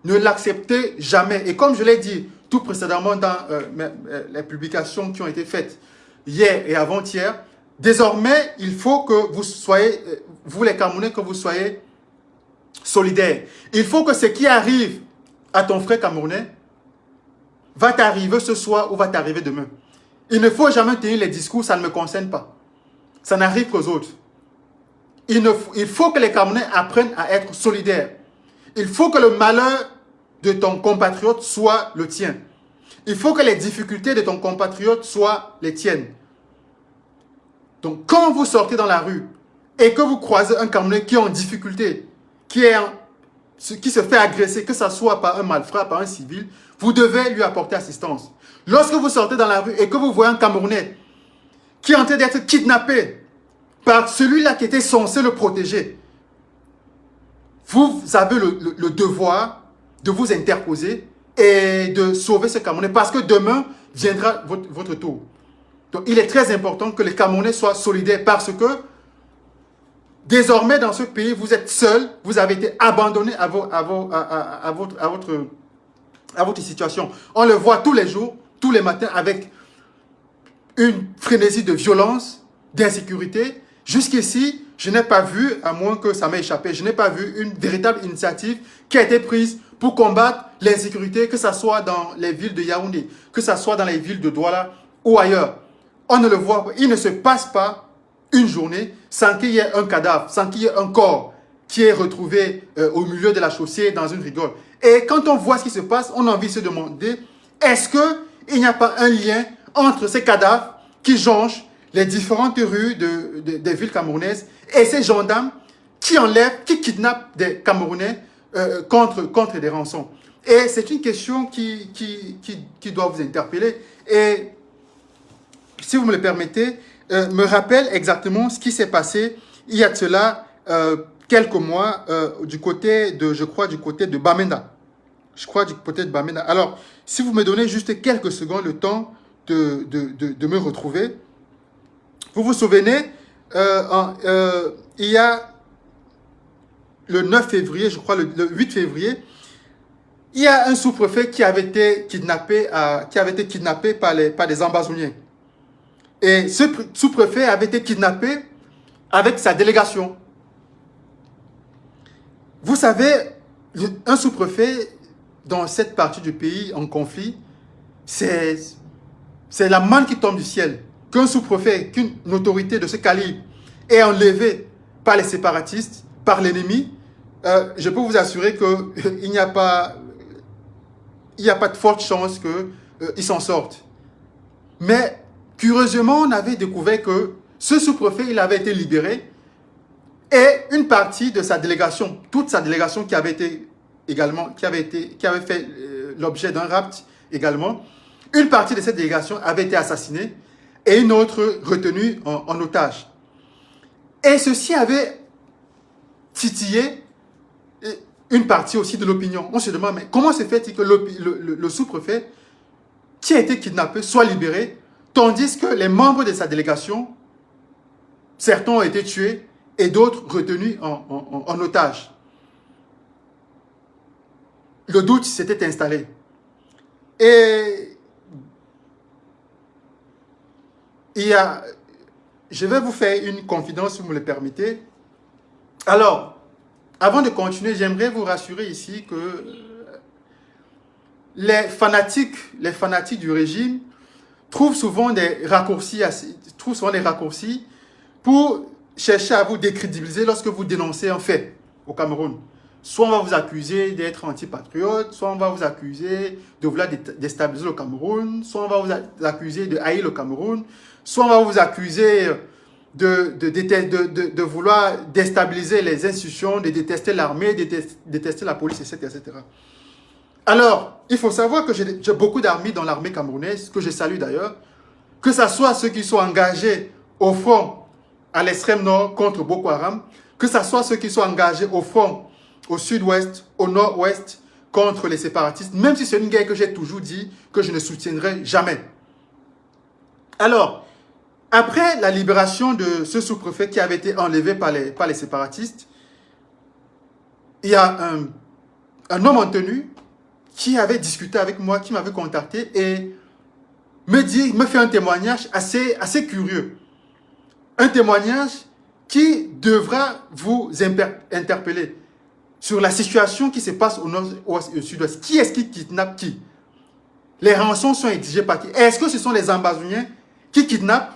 Ne l'acceptez jamais. Et comme je l'ai dit, tout précédemment dans les publications qui ont été faites hier et avant-hier, désormais, il faut que vous soyez, vous les Camerounais, que vous soyez solidaires. Il faut que ce qui arrive à ton frère camerounais va t'arriver ce soir ou va t'arriver demain. Il ne faut jamais tenir les discours, ça ne me concerne pas. Ça n'arrive qu'aux autres. Il faut que les Camerounais apprennent à être solidaires. Il faut que le malheur de ton compatriote soit le tien. Il faut que les difficultés de ton compatriote soient les tiennes. Donc, quand vous sortez dans la rue et que vous croisez un Camerounais qui est en difficulté, qui se fait agresser, que ce soit par un malfrat, par un civil, vous devez lui apporter assistance. Lorsque vous sortez dans la rue et que vous voyez un Camerounais qui est en train d'être kidnappé par celui-là qui était censé le protéger, vous avez le devoir de vous interposer et de sauver ce Camerounais parce que demain viendra votre tour. Donc, il est très important que les Camerounais soient solidaires parce que désormais, dans ce pays, vous êtes seuls, vous avez été abandonnés à votre situation. On le voit tous les jours, tous les matins, avec une frénésie de violence, d'insécurité. Jusqu'ici, je n'ai pas vu, à moins que ça m'ait échappé, je n'ai pas vu une véritable initiative qui a été prise pour combattre l'insécurité, que ce soit dans les villes de Yaoundé, que ce soit dans les villes de Douala ou ailleurs. On ne le voit pas. Il ne se passe pas une journée sans qu'il y ait un cadavre, sans qu'il y ait un corps qui est retrouvé au milieu de la chaussée dans une rigole. Et quand on voit ce qui se passe, on a envie de se demander, est-ce qu'il n'y a pas un lien entre ces cadavres qui jonchent les différentes rues des villes camerounaises et ces gendarmes qui enlèvent, qui kidnappent des Camerounais contre des rançons? Et c'est une question qui doit vous interpeller. Et si vous me le permettez, me rappelle exactement ce qui s'est passé il y a de cela quelques mois du côté de Bamenda. Je crois du côté de Bamenda. Alors, si vous me donnez juste quelques secondes le temps de me retrouver, vous vous souvenez, il y a le 9 février, je crois le 8 février, il y a un sous-préfet qui avait été kidnappé par des ambazouniens. Et ce sous-préfet avait été kidnappé avec sa délégation. Vous savez, un sous-préfet dans cette partie du pays en conflit, c'est la manne qui tombe du ciel. Qu'un sous-préfet, qu'une autorité de ce calibre est enlevée par les séparatistes, par l'ennemi, je peux vous assurer qu'il n'y a pas de forte chance qu'ils s'en sortent. Mais curieusement, on avait découvert que ce sous-préfet, il avait été libéré et une partie de sa délégation, toute sa délégation qui avait fait l'objet d'un rapt également, une partie de cette délégation avait été assassinée et une autre retenue en otage. Et ceci avait titillé une partie aussi de l'opinion. On se demande, mais comment se fait-il que le sous-préfet qui a été kidnappé soit libéré, tandis que les membres de sa délégation, certains ont été tués et d'autres retenus en otage. Le doute s'était installé. Et je vais vous faire une confidence, si vous me le permettez. Alors, avant de continuer, j'aimerais vous rassurer ici que les fanatiques du régime trouvent souvent des raccourcis pour chercher à vous décrédibiliser lorsque vous dénoncez un fait au Cameroun. Soit on va vous accuser d'être antipatriote, soit on va vous accuser de vouloir déstabiliser le Cameroun, soit on va vous accuser de haïr le Cameroun, soit on va vous accuser de vouloir déstabiliser les institutions, de détester l'armée, de détester la police, etc., etc. Alors, il faut savoir que j'ai beaucoup d'amis dans l'armée camerounaise, que je salue d'ailleurs, que ce soit ceux qui sont engagés au front à l'extrême nord contre Boko Haram, que ce soit ceux qui sont engagés au front au sud-ouest, au nord-ouest contre les séparatistes, même si c'est une guerre que j'ai toujours dit que je ne soutiendrai jamais. Alors, après la libération de ce sous-préfet qui avait été enlevé par les séparatistes, il y a un homme en tenue qui avait discuté avec moi, qui m'avait contacté et me fait un témoignage assez curieux. Un témoignage qui devra vous interpeller sur la situation qui se passe au nord ou au sud-ouest. Qui est-ce qui kidnappe qui? Les rançons sont exigées par qui? Est-ce que ce sont les Ambazoniens qui kidnappent?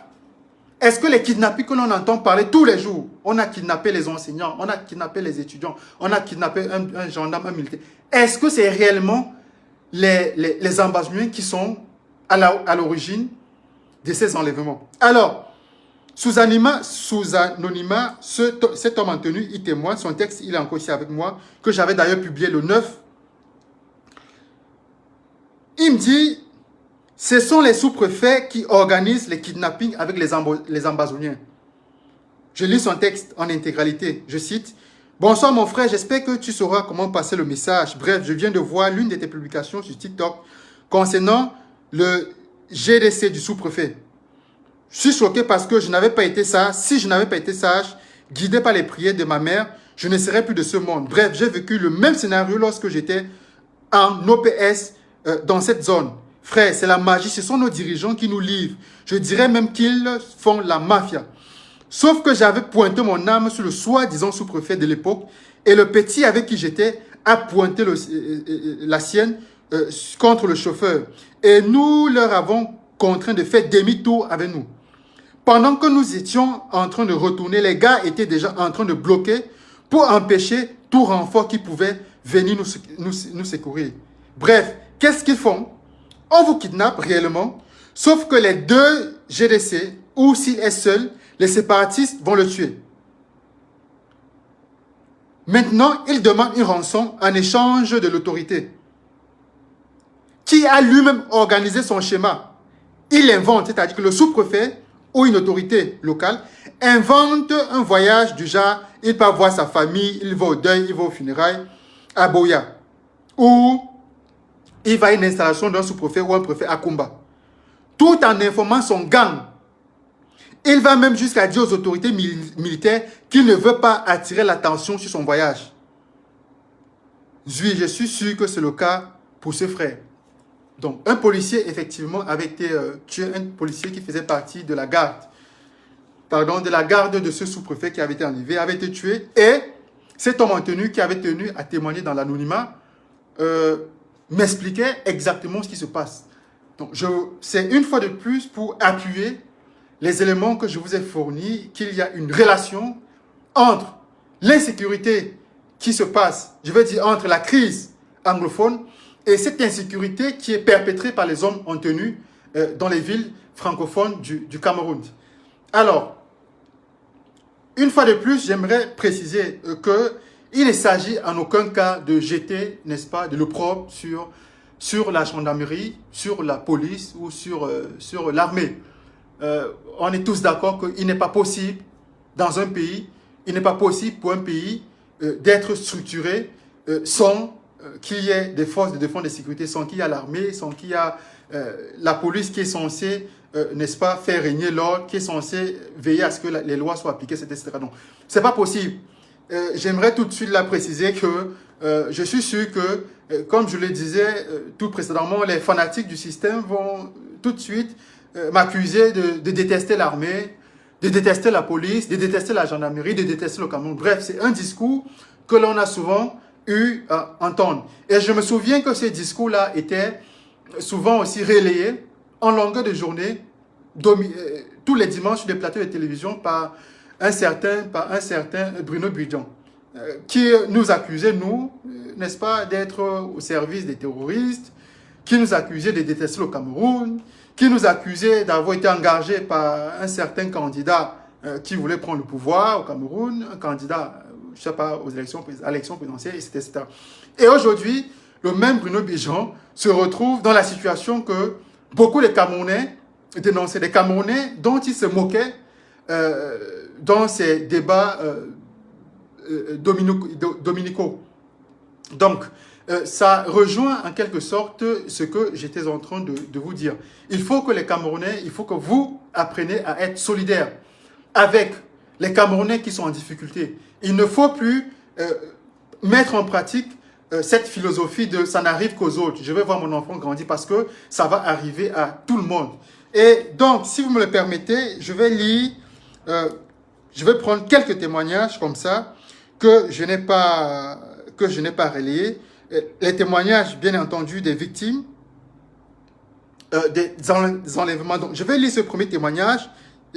Est-ce que les kidnappés que l'on entend parler tous les jours, on a kidnappé les enseignants, on a kidnappé les étudiants, on a kidnappé un gendarme, un militaire. Est-ce que c'est réellement les Ambazoniens qui sont à l'origine de ces enlèvements? Alors, sous anonymat, cet homme en tenue, il témoigne, son texte, il est encore ici avec moi, que j'avais d'ailleurs publié le 9. Il me dit, ce sont les sous-préfets qui organisent les kidnappings avec les Ambazoniens. Je lis son texte en intégralité. Je cite, « Bonsoir mon frère, j'espère que tu sauras comment passer le message. Bref, je viens de voir l'une de tes publications sur TikTok concernant le GDC du sous-préfet. Je suis choqué parce que je n'avais pas été sage. Si je n'avais pas été sage, guidé par les prières de ma mère, je ne serais plus de ce monde. Bref, j'ai vécu le même scénario lorsque j'étais en OPS dans cette zone. Frère, c'est la magie, ce sont nos dirigeants qui nous livrent. Je dirais même qu'ils font la mafia. Sauf que j'avais pointé mon arme sur le soi-disant sous-préfet de l'époque et le petit avec qui j'étais a pointé la sienne contre le chauffeur. Et nous leur avons contraint de faire demi-tour avec nous. Pendant que nous étions en train de retourner, les gars étaient déjà en train de bloquer pour empêcher tout renfort qui pouvait venir nous secourir. Bref, qu'est-ce qu'ils font? On vous kidnappe réellement, sauf que les deux GDC, ou s'il est seul, les séparatistes vont le tuer. Maintenant, il demande une rançon en échange de l'autorité, qui a lui-même organisé son schéma. Il invente, c'est-à-dire que le sous-préfet ou une autorité locale invente un voyage du genre, il part voir sa famille, il va au deuil, il va aux funérailles à Boya, ou il va à une installation d'un sous-préfet ou un préfet à Kumba, tout en informant son gang. Il va même jusqu'à dire aux autorités militaires qu'il ne veut pas attirer l'attention sur son voyage. Oui, je suis sûr que c'est le cas pour ce frère. Donc, un policier, effectivement, avait été tué, un policier qui faisait partie de la garde, de ce sous-préfet qui avait été enlevé, avait été tué, et cet homme en tenue qui avait tenu à témoigner dans l'anonymat m'expliquait exactement ce qui se passe. Donc, c'est une fois de plus pour appuyer les éléments que je vous ai fournis, qu'il y a une relation entre l'insécurité qui se passe, je veux dire entre la crise anglophone et cette insécurité qui est perpétrée par les hommes en tenue dans les villes francophones du Cameroun. Alors, une fois de plus, j'aimerais préciser qu'il ne s'agit en aucun cas de jeter, n'est-ce pas, de l'opprobre sur la gendarmerie, sur la police ou sur l'armée. On est tous d'accord qu'il n'est pas possible dans un pays, il n'est pas possible pour un pays d'être structuré sans qu'il y ait des forces de défense et de sécurité, sans qu'il y ait l'armée, sans qu'il y ait la police qui est censée, n'est-ce pas, faire régner l'ordre, qui est censée veiller à ce que les lois soient appliquées, etc. Donc, ce n'est pas possible. J'aimerais tout de suite là préciser que je suis sûr que, comme je le disais tout précédemment, les fanatiques du système vont tout de suite m'accuser de détester l'armée, de détester la police, de détester la gendarmerie, de détester le Cameroun. Bref, c'est un discours que l'on a souvent eu à entendre. Et je me souviens que ces discours-là étaient souvent aussi relayés en longueur de journée, tous les dimanches sur des plateaux de télévision par un certain Bruno Buidjon, qui nous accusait, nous, n'est-ce pas, d'être au service des terroristes, qui nous accusait de détester le Cameroun, qui nous accusait d'avoir été engagé par un certain candidat qui voulait prendre le pouvoir au Cameroun, un candidat, je ne sais pas, à l'élection présidentielle, etc. Et aujourd'hui, le même Bruno Buidjon se retrouve dans la situation que beaucoup de Camerounais dénonçaient, des Camerounais dont il se moquait dans ces débats dominicaux. Donc, ça rejoint en quelque sorte ce que j'étais en train de vous dire. Il faut que les Camerounais, il faut que vous appreniez à être solidaires avec les Camerounais qui sont en difficulté. Il ne faut plus mettre en pratique cette philosophie de ça n'arrive qu'aux autres. Je vais voir mon enfant grandir parce que ça va arriver à tout le monde. Et donc, si vous me le permettez, je vais lire, je vais prendre quelques témoignages comme ça que je n'ai pas relayés. Les témoignages, bien entendu, des victimes, des enlèvements. Donc, je vais lire ce premier témoignage,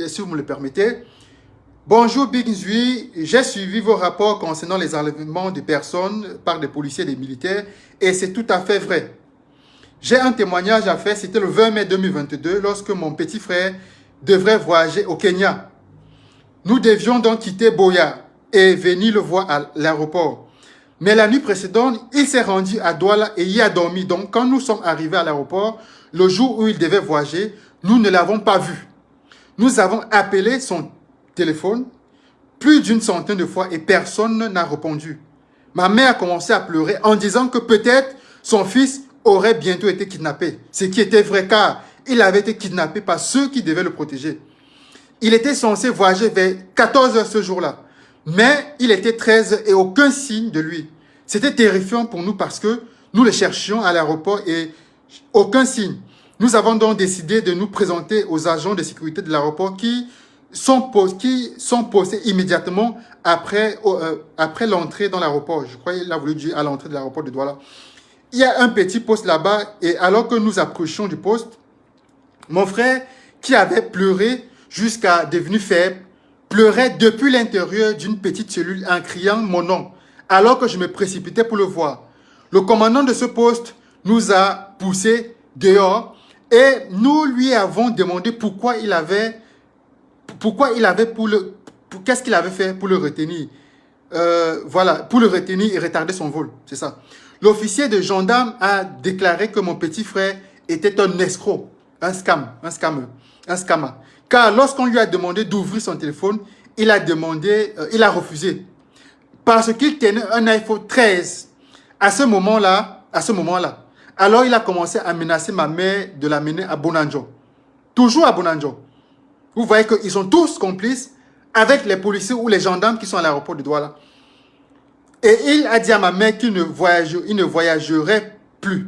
si vous me le permettez. Bonjour Big Nzui, j'ai suivi vos rapports concernant les enlèvements de personnes par des policiers et des militaires et c'est tout à fait vrai. J'ai un témoignage à faire, c'était le 20 mai 2022 lorsque mon petit frère devrait voyager au Kenya. Nous devions donc quitter Boya et venir le voir à l'aéroport. Mais la nuit précédente, il s'est rendu à Douala et y a dormi. Donc quand nous sommes arrivés à l'aéroport, le jour où il devait voyager, nous ne l'avons pas vu. Nous avons appelé son téléphone plus d'une centaine de fois et personne n'a répondu. Ma mère a commencé à pleurer en disant que peut-être son fils aurait bientôt été kidnappé. Ce qui était vrai car il avait été kidnappé par ceux qui devaient le protéger. Il était censé voyager vers 14 h ce jour-là. Mais il était 13 h et aucun signe de lui. C'était terrifiant pour nous parce que nous le cherchions à l'aéroport et aucun signe. Nous avons donc décidé de nous présenter aux agents de sécurité de l'aéroport qui sont postés immédiatement après l'entrée dans l'aéroport. Je crois qu'il a voulu dire à l'entrée de l'aéroport de Douala. Il y a un petit poste là-bas et alors que nous approchions du poste, mon frère qui avait pleuré jusqu'à devenu faible, pleurait depuis l'intérieur d'une petite cellule en criant mon nom, alors que je me précipitais pour le voir. Le commandant de ce poste nous a poussés dehors et nous lui avons demandé qu'est-ce qu'il avait fait pour le retenir. Pour le retenir et retarder son vol, c'est ça. L'officier de gendarme a déclaré que mon petit frère était un escroc, un scammer. Car lorsqu'on lui a demandé d'ouvrir son téléphone, il a refusé. Parce qu'il tenait un iPhone 13. À ce moment-là, alors il a commencé à menacer ma mère de l'amener à Bonanjo. Toujours à Bonanjo. Vous voyez qu'ils sont tous complices avec les policiers ou les gendarmes qui sont à l'aéroport de Douala. Et il a dit à ma mère qu'il ne voyagerait plus.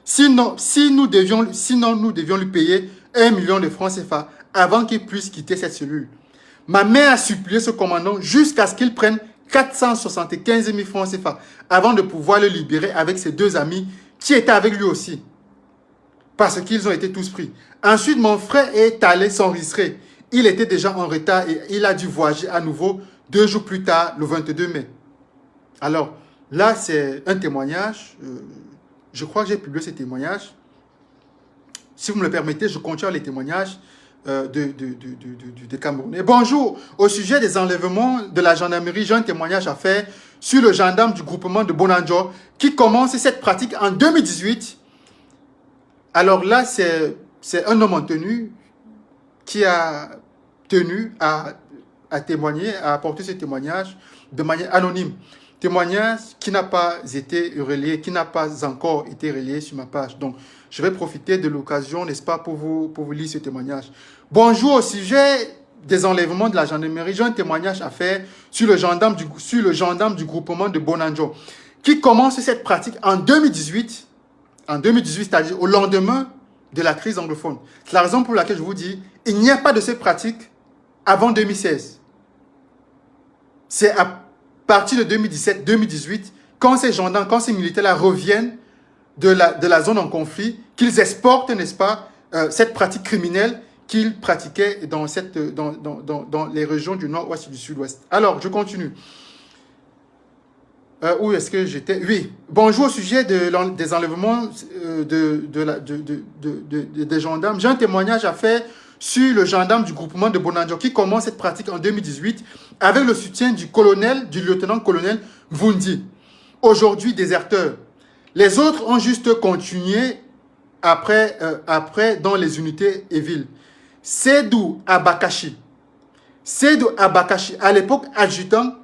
Sinon, nous devions lui payer 1 million de francs CFA avant qu'il puisse quitter cette cellule. Ma mère a supplié ce commandant jusqu'à ce qu'il prenne 475 000 francs CFA avant de pouvoir le libérer avec ses 2 amis qui étaient avec lui aussi. Parce qu'ils ont été tous pris. Ensuite, mon frère est allé s'enregistrer. Il était déjà en retard et il a dû voyager à nouveau 2 jours plus tard, le 22 mai. Alors, là, c'est un témoignage. Je crois que j'ai publié ce témoignage. Si vous me le permettez, je continue les témoignages de Camerounais. Bonjour, au sujet des enlèvements de la gendarmerie, j'ai un témoignage à faire sur le gendarme du groupement de Bonanjo qui commence cette pratique en 2018. Alors là, c'est un homme en tenue qui a tenu à témoigner, à apporter ce témoignage de manière anonyme. Témoignage qui n'a pas été relayé, qui n'a pas encore été relayé sur ma page. Donc, je vais profiter de l'occasion, n'est-ce pas, pour vous lire ce témoignage. Bonjour, au sujet des enlèvements de la gendarmerie, j'ai un témoignage à faire sur le gendarme du groupement de Bonanjo qui commence cette pratique en 2018. En 2018, c'est-à-dire au lendemain de la crise anglophone. C'est la raison pour laquelle je vous dis, il n'y a pas de cette pratique avant 2016. C'est à partir de 2017-2018, quand ces gendarmes, quand ces militaires-là reviennent de la zone en conflit, qu'ils exportent, n'est-ce pas, cette pratique criminelle qu'ils pratiquaient dans les régions du nord-ouest et du sud-ouest. Alors, je continue. Où est-ce que j'étais? Oui. Bonjour au sujet des enlèvements des gendarmes. J'ai un témoignage à faire sur le gendarme du groupement de Bonanjo qui commence cette pratique en 2018 avec le soutien du lieutenant-colonel Vundi, aujourd'hui déserteur. Les autres ont juste continué après dans les unités et villes. Seydou Abakashi, à l'époque adjudant,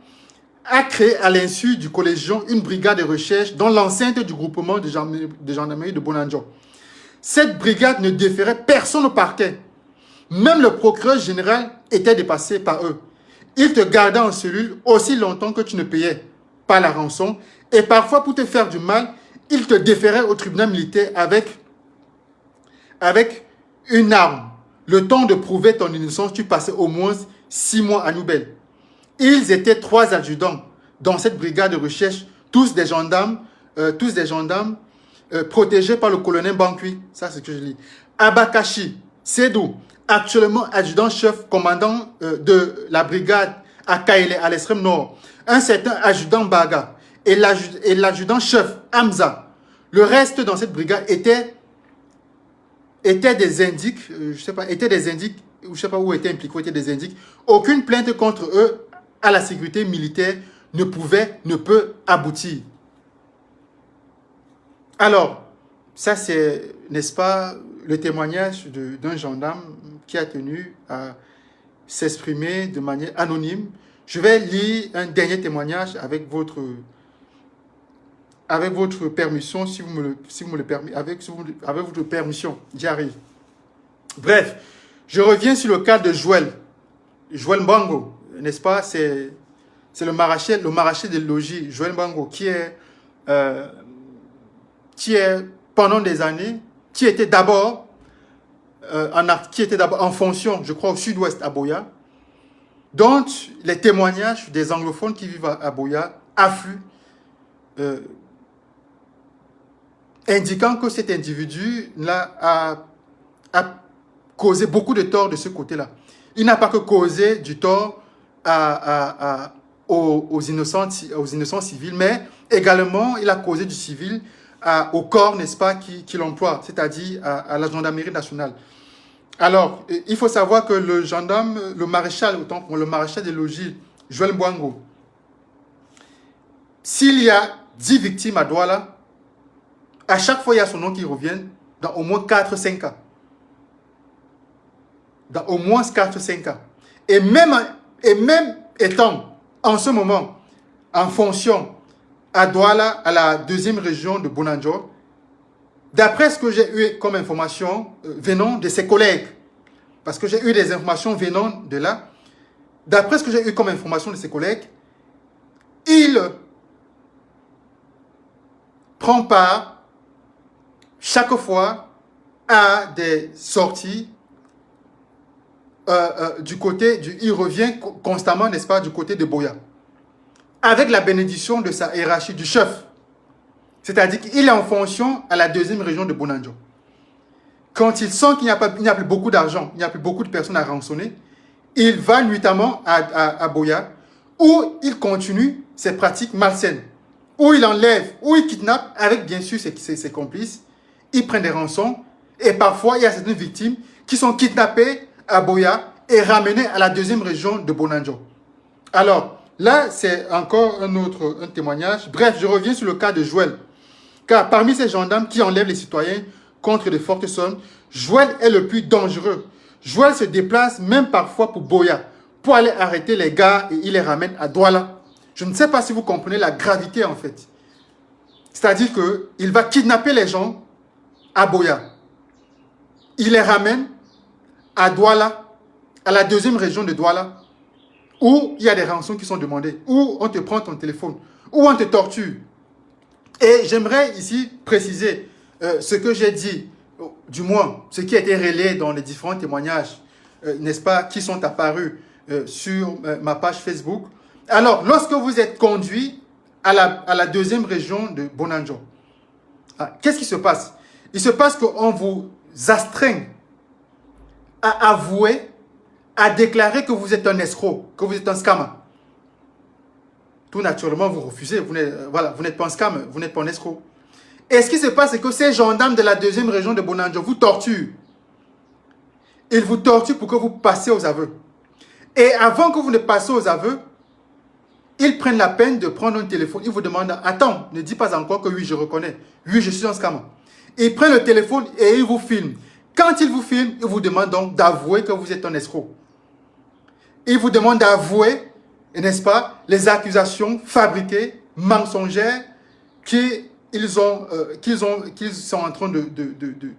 a créé à l'insu du collégion une brigade de recherche dans l'enceinte du groupement de gendarmerie de Bonanjo. Cette brigade ne déférait personne au parquet. Même le procureur général était dépassé par eux. Ils te gardaient en cellule aussi longtemps que tu ne payais pas la rançon Et parfois, pour te faire du mal, ils te déféraient au tribunal militaire avec une arme. Le temps de prouver ton innocence, tu passais au moins 6 mois à Nouvelle. Ils étaient 3 adjudants dans cette brigade de recherche, tous des gendarmes protégés par le colonel Bankui. Ça, c'est ce que je lis. Abakashi Sedou, actuellement adjudant-chef commandant de la brigade à Kaélé, à l'extrême nord. Un certain adjudant Baga et l'adjudant-chef Hamza. Le reste dans cette brigade étaient des indiques, je sais pas où étaient impliqués, étaient des indiques. Aucune plainte contre eux à la sécurité militaire ne peut aboutir. Alors, ça c'est, n'est-ce pas, le témoignage d'un gendarme qui a tenu à s'exprimer de manière anonyme. Je vais lire un dernier témoignage avec votre permission, si vous me le permettez, avec votre permission, j'y arrive. Bref, je reviens sur le cas de Joël Mbango, n'est-ce pas? C'est le maraîcher des logis, Joël Mbango, qui est pendant des années, qui était d'abord en fonction, je crois, au sud-ouest à Boya, dont les témoignages des anglophones qui vivent à Boya affluent, indiquant que cet individu-là a causé beaucoup de tort de ce côté-là. Il n'a pas que causé du tort aux innocents civils, mais également il a causé du civil au corps, n'est-ce pas, qui l'emploie, c'est-à-dire à la gendarmerie nationale. Alors, il faut savoir que le maréchal des logis, Joël Mbango, s'il y a 10 victimes à Douala, à chaque fois, il y a son nom qui revient dans au moins 4-5 cas. Dans au moins 4-5 cas. Et même étant en ce moment en fonction à Douala, à la 2e région de Bounandjo, d'après ce que j'ai eu comme information venant de ses collègues, parce que j'ai eu des informations venant de là, d'après ce que j'ai eu comme information de ses collègues, il prend part chaque fois à des sorties il revient constamment, n'est-ce pas, du côté de Boya, avec la bénédiction de sa hiérarchie, du chef. C'est-à-dire qu'il est en fonction à la 2e région de Bounandjo. Quand il sent qu'il n'y a plus beaucoup d'argent, il n'y a plus beaucoup de personnes à rançonner, il va nuitamment à Boya, où il continue ses pratiques malsaines, où il enlève, où il kidnappe, avec bien sûr ses complices, il prend des rançons, et parfois il y a certaines victimes qui sont kidnappées à Boya et ramenées à la 2e région de Bounandjo. Alors, là, c'est encore un témoignage. Bref, je reviens sur le cas de Joël. Car parmi ces gendarmes qui enlèvent les citoyens contre de fortes sommes, Joël est le plus dangereux. Joël se déplace même parfois pour Boya, pour aller arrêter les gars et il les ramène à Douala. Je ne sais pas si vous comprenez la gravité en fait. C'est-à-dire qu'il va kidnapper les gens à Boya. Il les ramène à Douala, à la 2e région de Douala, où il y a des rançons qui sont demandées, où on te prend ton téléphone, où on te torture. Et j'aimerais ici préciser ce que j'ai dit, du moins ce qui a été relayé dans les différents témoignages, n'est-ce pas, qui sont apparus sur ma page Facebook. Alors, lorsque vous êtes conduit à la 2e région de Bounandjo, qu'est-ce qui se passe? Il se passe qu'on vous astreint à avouer, à déclarer que vous êtes un escroc, que vous êtes un scammer. Tout naturellement, vous refusez. Vous n'êtes pas un scammer, vous n'êtes pas un escroc. Et ce qui se passe, c'est que ces gendarmes de la 2e région de Bounandjo vous torturent. Ils vous torturent pour que vous passiez aux aveux. Et avant que vous ne passiez aux aveux, ils prennent la peine de prendre un téléphone. Ils vous demandent, attends, ne dis pas encore que oui, je reconnais. Oui, je suis un scammer. Ils prennent le téléphone et ils vous filment. Quand ils vous filment, ils vous demandent donc d'avouer que vous êtes un escroc. Ils vous demandent d'avouer, n'est-ce pas, les accusations fabriquées, mensongères, qu'ils sont en train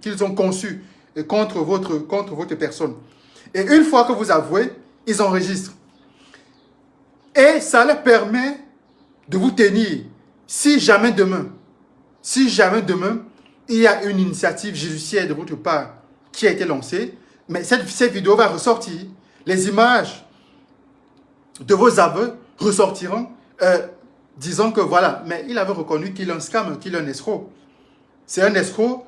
qu'ils ont conçues contre votre personne. Et une fois que vous avouez, ils enregistrent. Et ça leur permet de vous tenir si jamais demain, il y a une initiative judiciaire de votre part qui a été lancée, mais cette vidéo va ressortir. Les images de vos aveux ressortiront disant que voilà, mais il avait reconnu qu'il est un scam, qu'il est un escroc. C'est un escroc.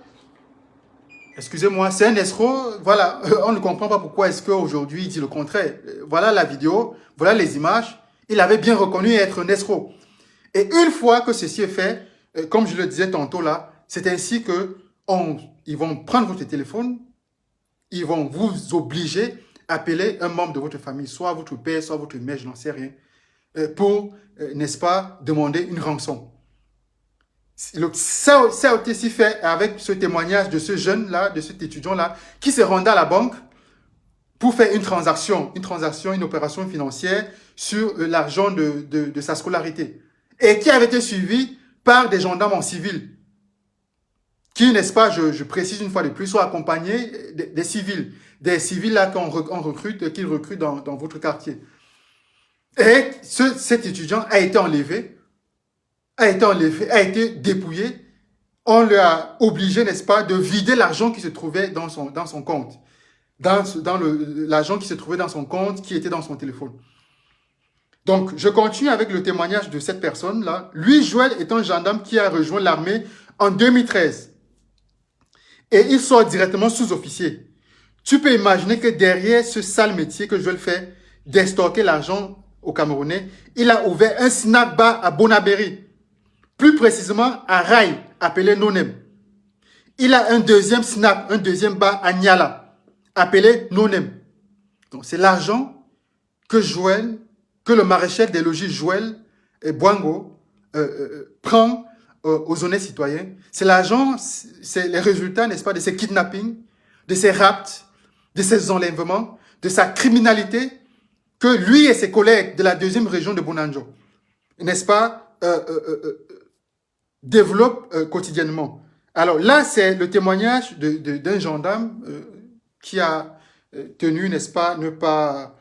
Excusez-moi, c'est un escroc, voilà, on ne comprend pas pourquoi est-ce qu'aujourd'hui il dit le contraire. Voilà la vidéo, voilà les images, il avait bien reconnu être un escroc. Et une fois que ceci est fait, comme je le disais tantôt là, c'est ainsi que ils vont prendre votre téléphone, ils vont vous obliger à appeler un membre de votre famille, soit votre père, soit votre mère, je n'en sais rien, pour, n'est-ce pas, demander une rançon. Ça a été fait avec ce témoignage de ce jeune-là, de cet étudiant-là, qui se rendait à la banque pour faire une transaction, une opération financière sur l'argent de sa scolarité. Et qui avait été suivi par des gendarmes en civil, qui, n'est-ce pas, je précise une fois de plus, sont accompagnés des civils là qu'ils recrutent dans votre quartier. Et cet étudiant a été enlevé, a été dépouillé. On lui a obligé, n'est-ce pas, de vider l'argent qui se trouvait dans son compte. L'argent qui se trouvait dans son compte, qui était dans son téléphone. Donc, je continue avec le témoignage de cette personne-là. Lui, Joël, est un gendarme qui a rejoint l'armée en 2013. Et il sort directement sous-officier. Tu peux imaginer que derrière ce sale métier que Joël fait, d'extorquer l'argent aux Camerounais, il a ouvert un snack bar à Bonabéry. Plus précisément à Rai, appelé Nonem. Il a un deuxième bar à Niala, appelé Nonem. Donc c'est l'argent que le maréchal des logis Joël Boingo prend aux honnêtes citoyens. C'est l'argent, c'est les résultats, n'est-ce pas, de ces kidnappings, de ces rapts, de ces enlèvements, de sa criminalité que lui et ses collègues de la deuxième région de Bonanjo, n'est-ce pas, développe quotidiennement. Alors là, c'est le témoignage d'un gendarme qui a tenu, n'est-ce pas, ne pas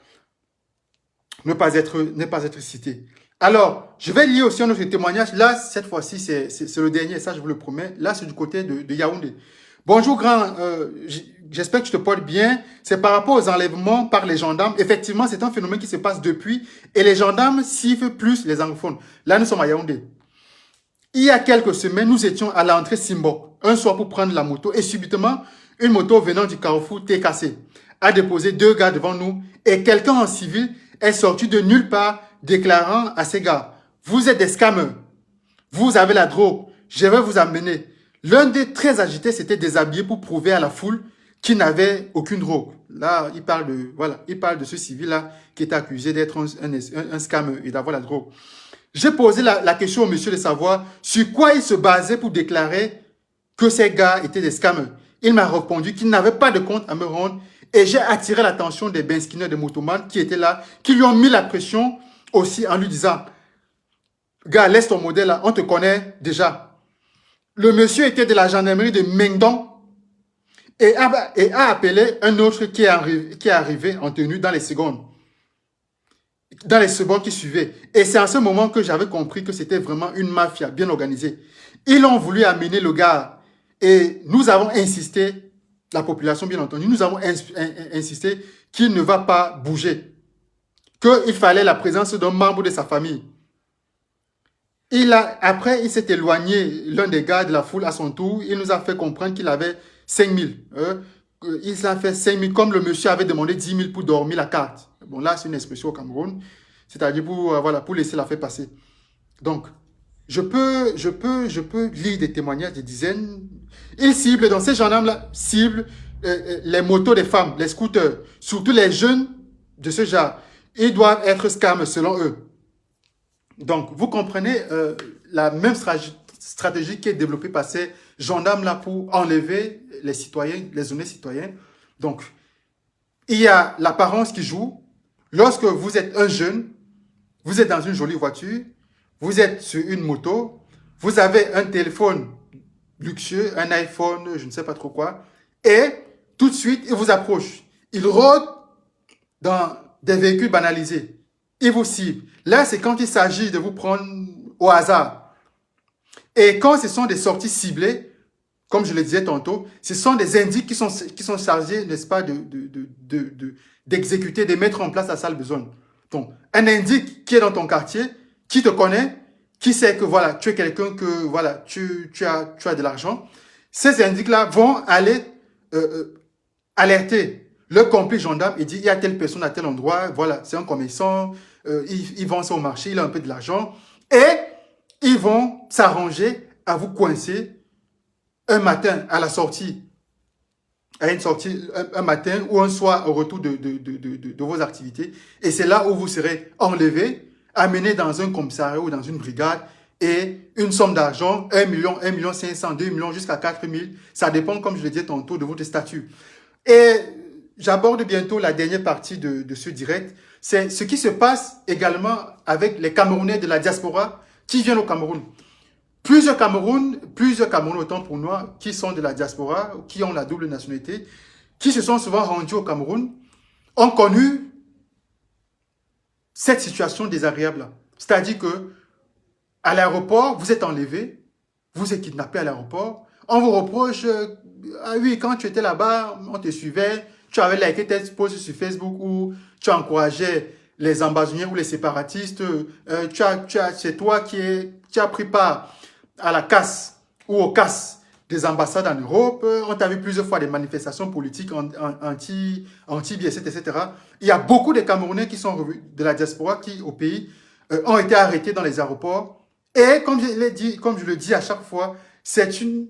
être cité. Alors, je vais lire aussi un autre témoignage. Là, cette fois-ci, c'est le dernier, ça je vous le promets. Là, c'est du côté de Yaoundé. Bonjour grand, j'espère que tu te portes bien. C'est par rapport aux enlèvements par les gendarmes. Effectivement, c'est un phénomène qui se passe depuis et les gendarmes sifflent plus les anglophones. Là, nous sommes à Yaoundé. Il y a quelques semaines, nous étions à l'entrée Simbok, un soir pour prendre la moto et subitement, une moto venant du carrefour TKC a déposé 2 gars devant nous et quelqu'un en civil est sorti de nulle part déclarant à ces gars, vous êtes des scammers, vous avez la drogue, je vais vous amener. L'un des très agités s'était déshabillé pour prouver à la foule qu'il n'avait aucune drogue. Là, il parle de ce civil-là qui est accusé d'être un scammer et d'avoir la drogue. J'ai posé la question au monsieur de savoir sur quoi il se basait pour déclarer que ces gars étaient des scammers. Il m'a répondu qu'il n'avait pas de compte à me rendre et j'ai attiré l'attention des benskins, des motomanes qui étaient là, qui lui ont mis la pression aussi en lui disant « Gars, laisse ton modèle là, on te connaît déjà. » Le monsieur était de la gendarmerie de Mengdong et a appelé un autre qui est arrivé en tenue dans les secondes. Dans les secondes qui suivaient. Et c'est à ce moment que j'avais compris que c'était vraiment une mafia bien organisée. Ils ont voulu amener le gars et nous avons insisté, la population bien entendu, nous avons insisté qu'il ne va pas bouger. Qu'il fallait la présence d'un membre de sa famille. Après, il s'est éloigné, l'un des gars de la foule à son tour. Il nous a fait comprendre qu'il avait 5 000. Il s'en fait 5 000, comme le monsieur avait demandé 10 000 pour dormir la carte. Bon, là, c'est une expression au Cameroun. C'est-à-dire pour laisser la faire passer. Donc, je peux lire des témoignages, des dizaines. Ils ciblent, dans ces gendarmes-là, ciblent les motos des femmes, les scooters, surtout les jeunes de ce genre. Ils doivent être scams selon eux. Donc, vous comprenez la même stratégie qui est développée par ces gendarmes-là pour enlever les citoyens, les honnêtes citoyens. Donc, il y a l'apparence qui joue. Lorsque vous êtes un jeune, vous êtes dans une jolie voiture, vous êtes sur une moto, vous avez un téléphone luxueux, un iPhone, je ne sais pas trop quoi, et tout de suite, il vous approche. Il rôde dans des véhicules banalisés. Il vous cible. Là, c'est quand il s'agit de vous prendre au hasard. Et quand ce sont des sorties ciblées, comme je le disais tantôt, ce sont des indices qui sont chargés, n'est-ce pas, d'exécuter, de mettre en place la sale besogne. Donc, un indique qui est dans ton quartier, qui te connaît, qui sait que voilà, tu es quelqu'un que voilà, tu as de l'argent, ces indiques-là vont aller alerter le complice gendarme et dire il y a telle personne à tel endroit, voilà, c'est un commerçant, il vend ça au marché, il a un peu de l'argent, et ils vont s'arranger à vous coincer un matin à la sortie, à une sortie un matin ou un soir au retour de vos activités. Et c'est là où vous serez enlevé, amené dans un commissariat ou dans une brigade et une somme d'argent, 1 million, 1 million 500, 2 millions jusqu'à 4 000. Ça dépend, comme je le disais tantôt, de votre statut. Et j'aborde bientôt la dernière partie de ce direct. C'est ce qui se passe également avec les Camerounais de la diaspora qui viennent au Cameroun. Plusieurs Camerounais, autant pour nous, qui sont de la diaspora, qui ont la double nationalité, qui se sont souvent rendus au Cameroun, ont connu cette situation désagréable. C'est-à-dire que à l'aéroport, vous êtes enlevé, vous êtes kidnappé à l'aéroport, on vous reproche, ah oui, quand tu étais là-bas, on te suivait, tu avais liké tes posts sur Facebook où tu encourageais les ambazoniens ou les séparatistes, c'est toi qui as pris part à la casse ou aux casses des ambassades en Europe. On t'a vu plusieurs fois des manifestations politiques anti-BSC, etc. Il y a beaucoup de Camerounais qui sont revenus de la diaspora qui, au pays, ont été arrêtés dans les aéroports. Et comme je le dis à chaque fois, c'est une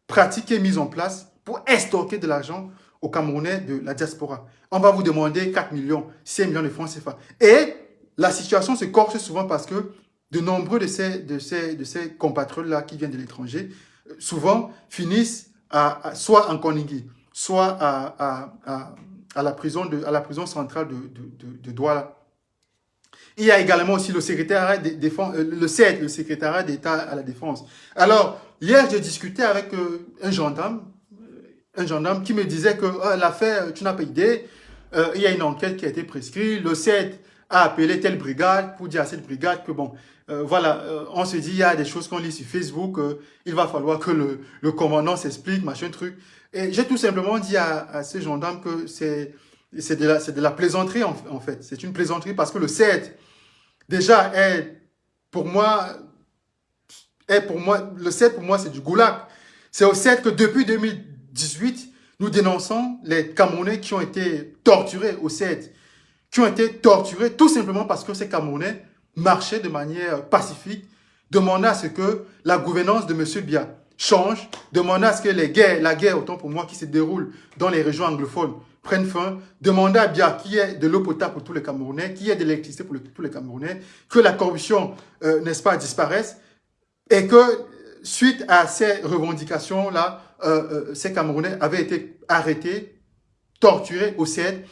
pratique qui est mise en place pour estorquer de l'argent aux Camerounais de la diaspora. On va vous demander 4 millions, 5 millions de francs CFA. Et la situation se corse souvent parce que de nombreux de ces compatriotes-là qui viennent de l'étranger, souvent finissent soit en Koningui, soit à la prison centrale de Douala. Il y a également aussi le secrétariat de défense, le CED, le secrétariat d'État à la défense. Alors, hier, j'ai discuté avec un gendarme qui me disait que l'affaire, tu n'as pas idée, il y a une enquête qui a été prescrite, le CED a appelé telle brigade pour dire à cette brigade que bon, on se dit, il y a des choses qu'on lit sur Facebook, il va falloir que le commandant s'explique, machin truc. Et j'ai tout simplement dit à ces gendarmes que c'est de la plaisanterie en fait. C'est une plaisanterie parce que le CED, déjà, pour moi, le CED pour moi c'est du goulag. C'est au CED que depuis 2018, nous dénonçons les Camerounais qui ont été torturés au CED, qui ont été torturés tout simplement parce que ces Camerounais marchaient de manière pacifique, demandaient à ce que la gouvernance de M. Biya change, demandaient à ce que la guerre, autant pour moi, qui se déroule dans les régions anglophones, prenne fin, demandaient à Biya qu'il y ait de l'eau potable pour tous les Camerounais, qu'il y ait de l'électricité pour tous les Camerounais, que la corruption, n'est-ce pas, disparaisse, et que suite à ces revendications-là, ces Camerounais avaient été arrêtés, torturés au CED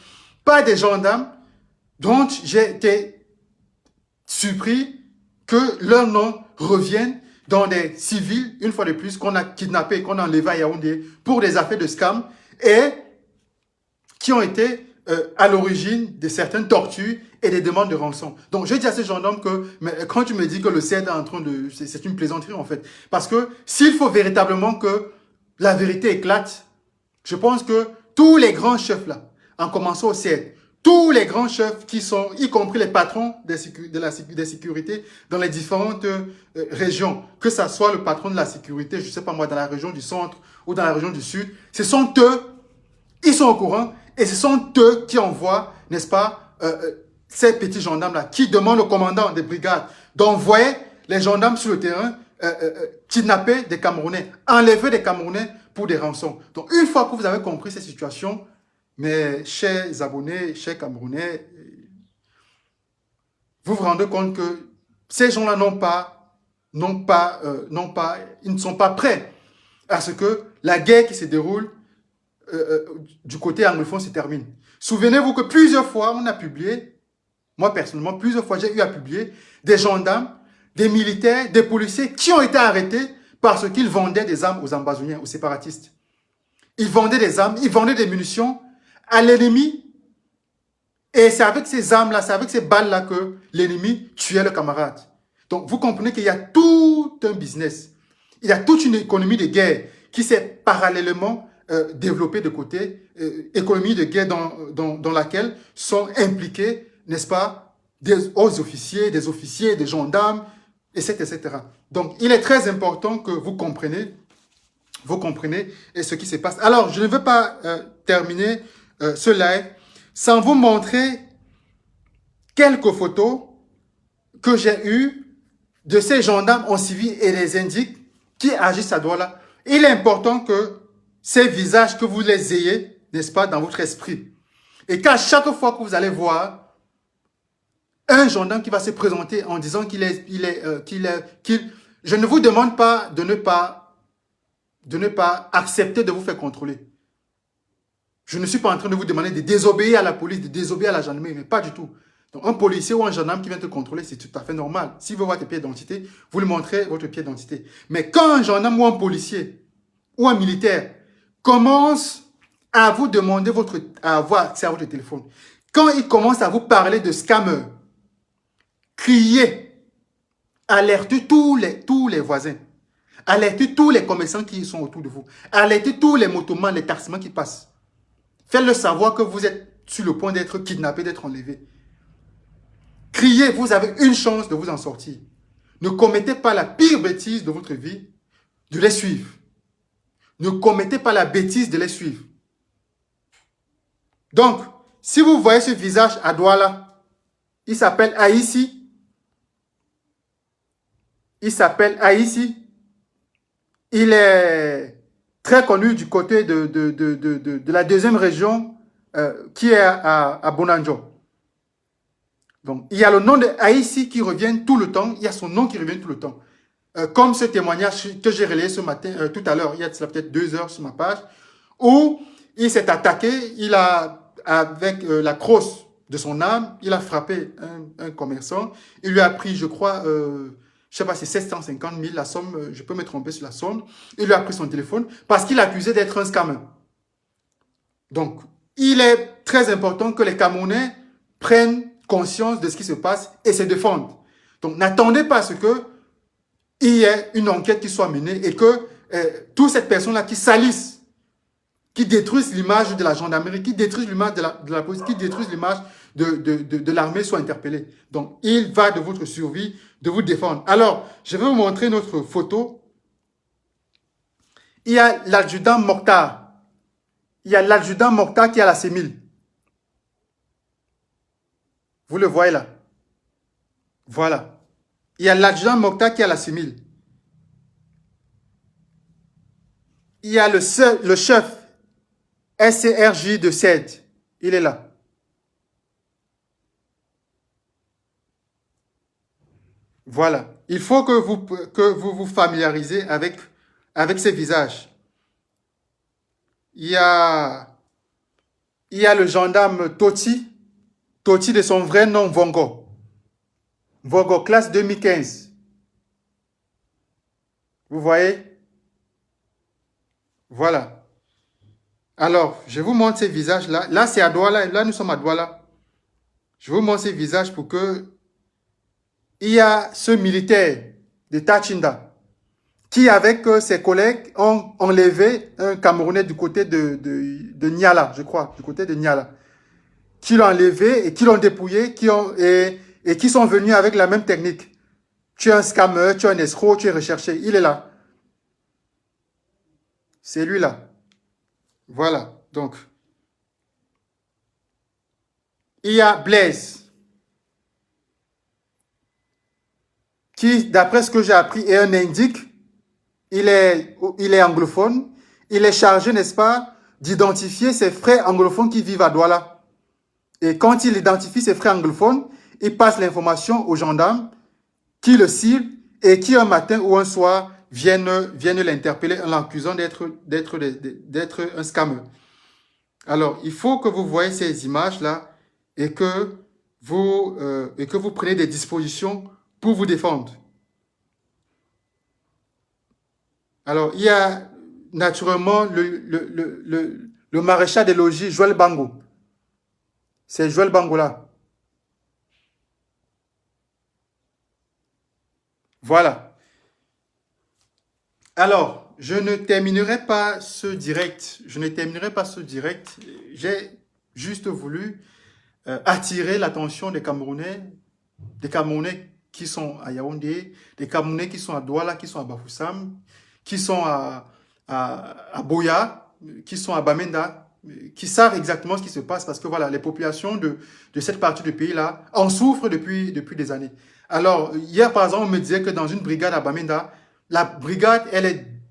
par des gendarmes dont j'ai été surpris que leur nom revienne dans des civils, une fois de plus, qu'on a kidnappés, qu'on a enlevés à Yaoundé pour des affaires de scam et qui ont été à l'origine de certaines tortures et des demandes de rançon. Donc, je dis à ces gendarmes que quand tu me dis que le CED est en train de... C'est une plaisanterie, en fait. Parce que s'il faut véritablement que la vérité éclate, je pense que tous les grands chefs, là, en commençant au CED, tous les grands chefs qui sont, y compris les patrons des sécurités dans les différentes régions, que ce soit le patron de la sécurité, je ne sais pas moi, dans la région du centre ou dans la région du sud, ce sont eux, ils sont au courant et ce sont eux qui envoient, n'est-ce pas, ces petits gendarmes-là, qui demandent au commandant des brigades d'envoyer les gendarmes sur le terrain, kidnapper des Camerounais, enlever des Camerounais pour des rançons. Donc, une fois que vous avez compris cette situation, mes chers abonnés, chers Camerounais, vous vous rendez compte que ces gens-là ils ne sont pas prêts à ce que la guerre qui se déroule du côté anglophone se termine. Souvenez-vous que plusieurs fois, on a publié, moi personnellement, plusieurs fois, j'ai eu à publier des gendarmes, des militaires, des policiers qui ont été arrêtés parce qu'ils vendaient des armes aux ambazoniens, aux séparatistes. Ils vendaient des armes, ils vendaient des munitions à l'ennemi. Et c'est avec ces armes-là, c'est avec ces balles-là que l'ennemi tuait le camarade. Donc, vous comprenez qu'il y a tout un business. Il y a toute une économie de guerre qui s'est parallèlement développée de côté. Économie de guerre dans laquelle sont impliqués, n'est-ce pas, des hauts officiers, des gendarmes, etc., etc. Donc, il est très important que vous compreniez ce qui se passe. Alors, je ne veux pas terminer ce live sans vous montrer quelques photos que j'ai eues de ces gendarmes en civil et les indiques qui agissent à Douala. Il est important que ces visages, que vous les ayez, n'est-ce pas, dans votre esprit. Et qu'à chaque fois que vous allez voir un gendarme qui va se présenter en disant qu'il est... Je ne vous demande pas de ne pas accepter de vous faire contrôler. Je ne suis pas en train de vous demander de désobéir à la police, de désobéir à la gendarmerie, mais pas du tout. Donc, un policier ou un gendarme qui vient te contrôler, c'est tout à fait normal. S'il veut voir tes pieds d'identité, vous lui montrez votre pied d'identité. Mais quand un gendarme ou un policier ou un militaire commence à vous demander à avoir accès à votre téléphone, quand il commence à vous parler de scammers, criez, alertez tous les voisins, alertez tous les commerçants qui sont autour de vous, alertez tous les motomans, les taximans qui passent. Faites-le savoir que vous êtes sur le point d'être kidnappé, d'être enlevé. Criez, vous avez une chance de vous en sortir. Ne commettez pas la pire bêtise de votre vie, de les suivre. Ne commettez pas la bêtise de les suivre. Donc, si vous voyez ce visage à Douala, il s'appelle Aïssi. Il s'appelle Aïssi. Il est très connu du côté de la deuxième région qui est à Bonanjo. Donc, il y a le nom de Aïssi qui revient tout le temps. Il y a son nom qui revient tout le temps. Comme ce témoignage que j'ai relayé ce matin, tout à l'heure, il y a peut-être 2 heures sur ma page, où il s'est attaqué, avec la crosse de son arme, il a frappé un commerçant. Il lui a pris, je crois, je ne sais pas si c'est 750 000, la somme, je peux me tromper sur la somme. Il lui a pris son téléphone parce qu'il l'accusait d'être un scammer. Donc, il est très important que les Camerounais prennent conscience de ce qui se passe et se défendent. Donc, n'attendez pas à ce qu'il y ait une enquête qui soit menée et que toutes ces personnes-là qui salissent, qui détruisent l'image de la gendarmerie, qui détruisent l'image de la police, qui détruisent l'image de l'armée soient interpellés. Donc, il va de votre survie de vous défendre. Alors, je vais vous montrer notre photo. Il y a l'adjudant Mokhtar. Il y a l'adjudant Mokhtar qui a la sémile. Vous le voyez là. Voilà. Il y a l'adjudant Mokhtar qui a la sémile. Il y a le chef SCRJ de SED. Il est là. Voilà. Il faut que vous vous familiarisez avec ces visages. Il y a le gendarme Toti. Toti de son vrai nom, Vongo. Vongo, classe 2015. Vous voyez? Voilà. Alors, je vous montre ces visages-là. Là, c'est à Douala. Là, nous sommes à Douala. Je vous montre ces visages pour que... Il y a ce militaire de Tachinda qui, avec ses collègues, ont enlevé un Camerounais du côté de Niala, je crois, du côté de Niala, qui l'ont enlevé et qui l'ont dépouillé, et qui sont venus avec la même technique. Tu es un scammer, tu es un escroc, tu es recherché. Il est là. C'est lui là. Voilà. Donc, il y a Blaise, qui, d'après ce que j'ai appris, est un indique. Il est anglophone. Il est chargé, n'est-ce pas, d'identifier ses frères anglophones qui vivent à Douala. Et quand il identifie ses frères anglophones, il passe l'information aux gendarmes qui le ciblent et qui, un matin ou un soir, viennent l'interpeller en l'accusant d'être un scammer. Alors, il faut que vous voyez ces images-là et que vous preniez des dispositions pour vous défendre. Alors, il y a naturellement le maréchal des logis, Joël Bango. C'est Joël Bango là. Voilà. Alors, je ne terminerai pas ce direct. J'ai juste voulu attirer l'attention des Camerounais qui sont à Yaoundé, des Camerounais qui sont à Douala, qui sont à Bafoussam, qui sont à Boya, qui sont à Bamenda, qui savent exactement ce qui se passe parce que voilà, les populations de cette partie du pays-là en souffrent depuis des années. Alors, hier par exemple, on me disait que dans une brigade à Bamenda, la brigade,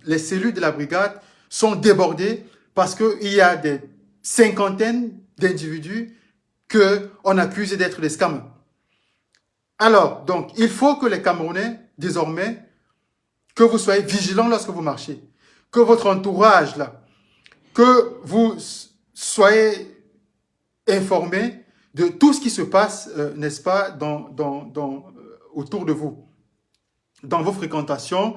les cellules de la brigade sont débordées parce qu'il y a des cinquantaines d'individus qu'on accuse d'être des scammers. Alors, donc, il faut que les Camerounais, désormais, que vous soyez vigilants lorsque vous marchez, que votre entourage, là, que vous soyez informés de tout ce qui se passe, n'est-ce pas, autour de vous, dans vos fréquentations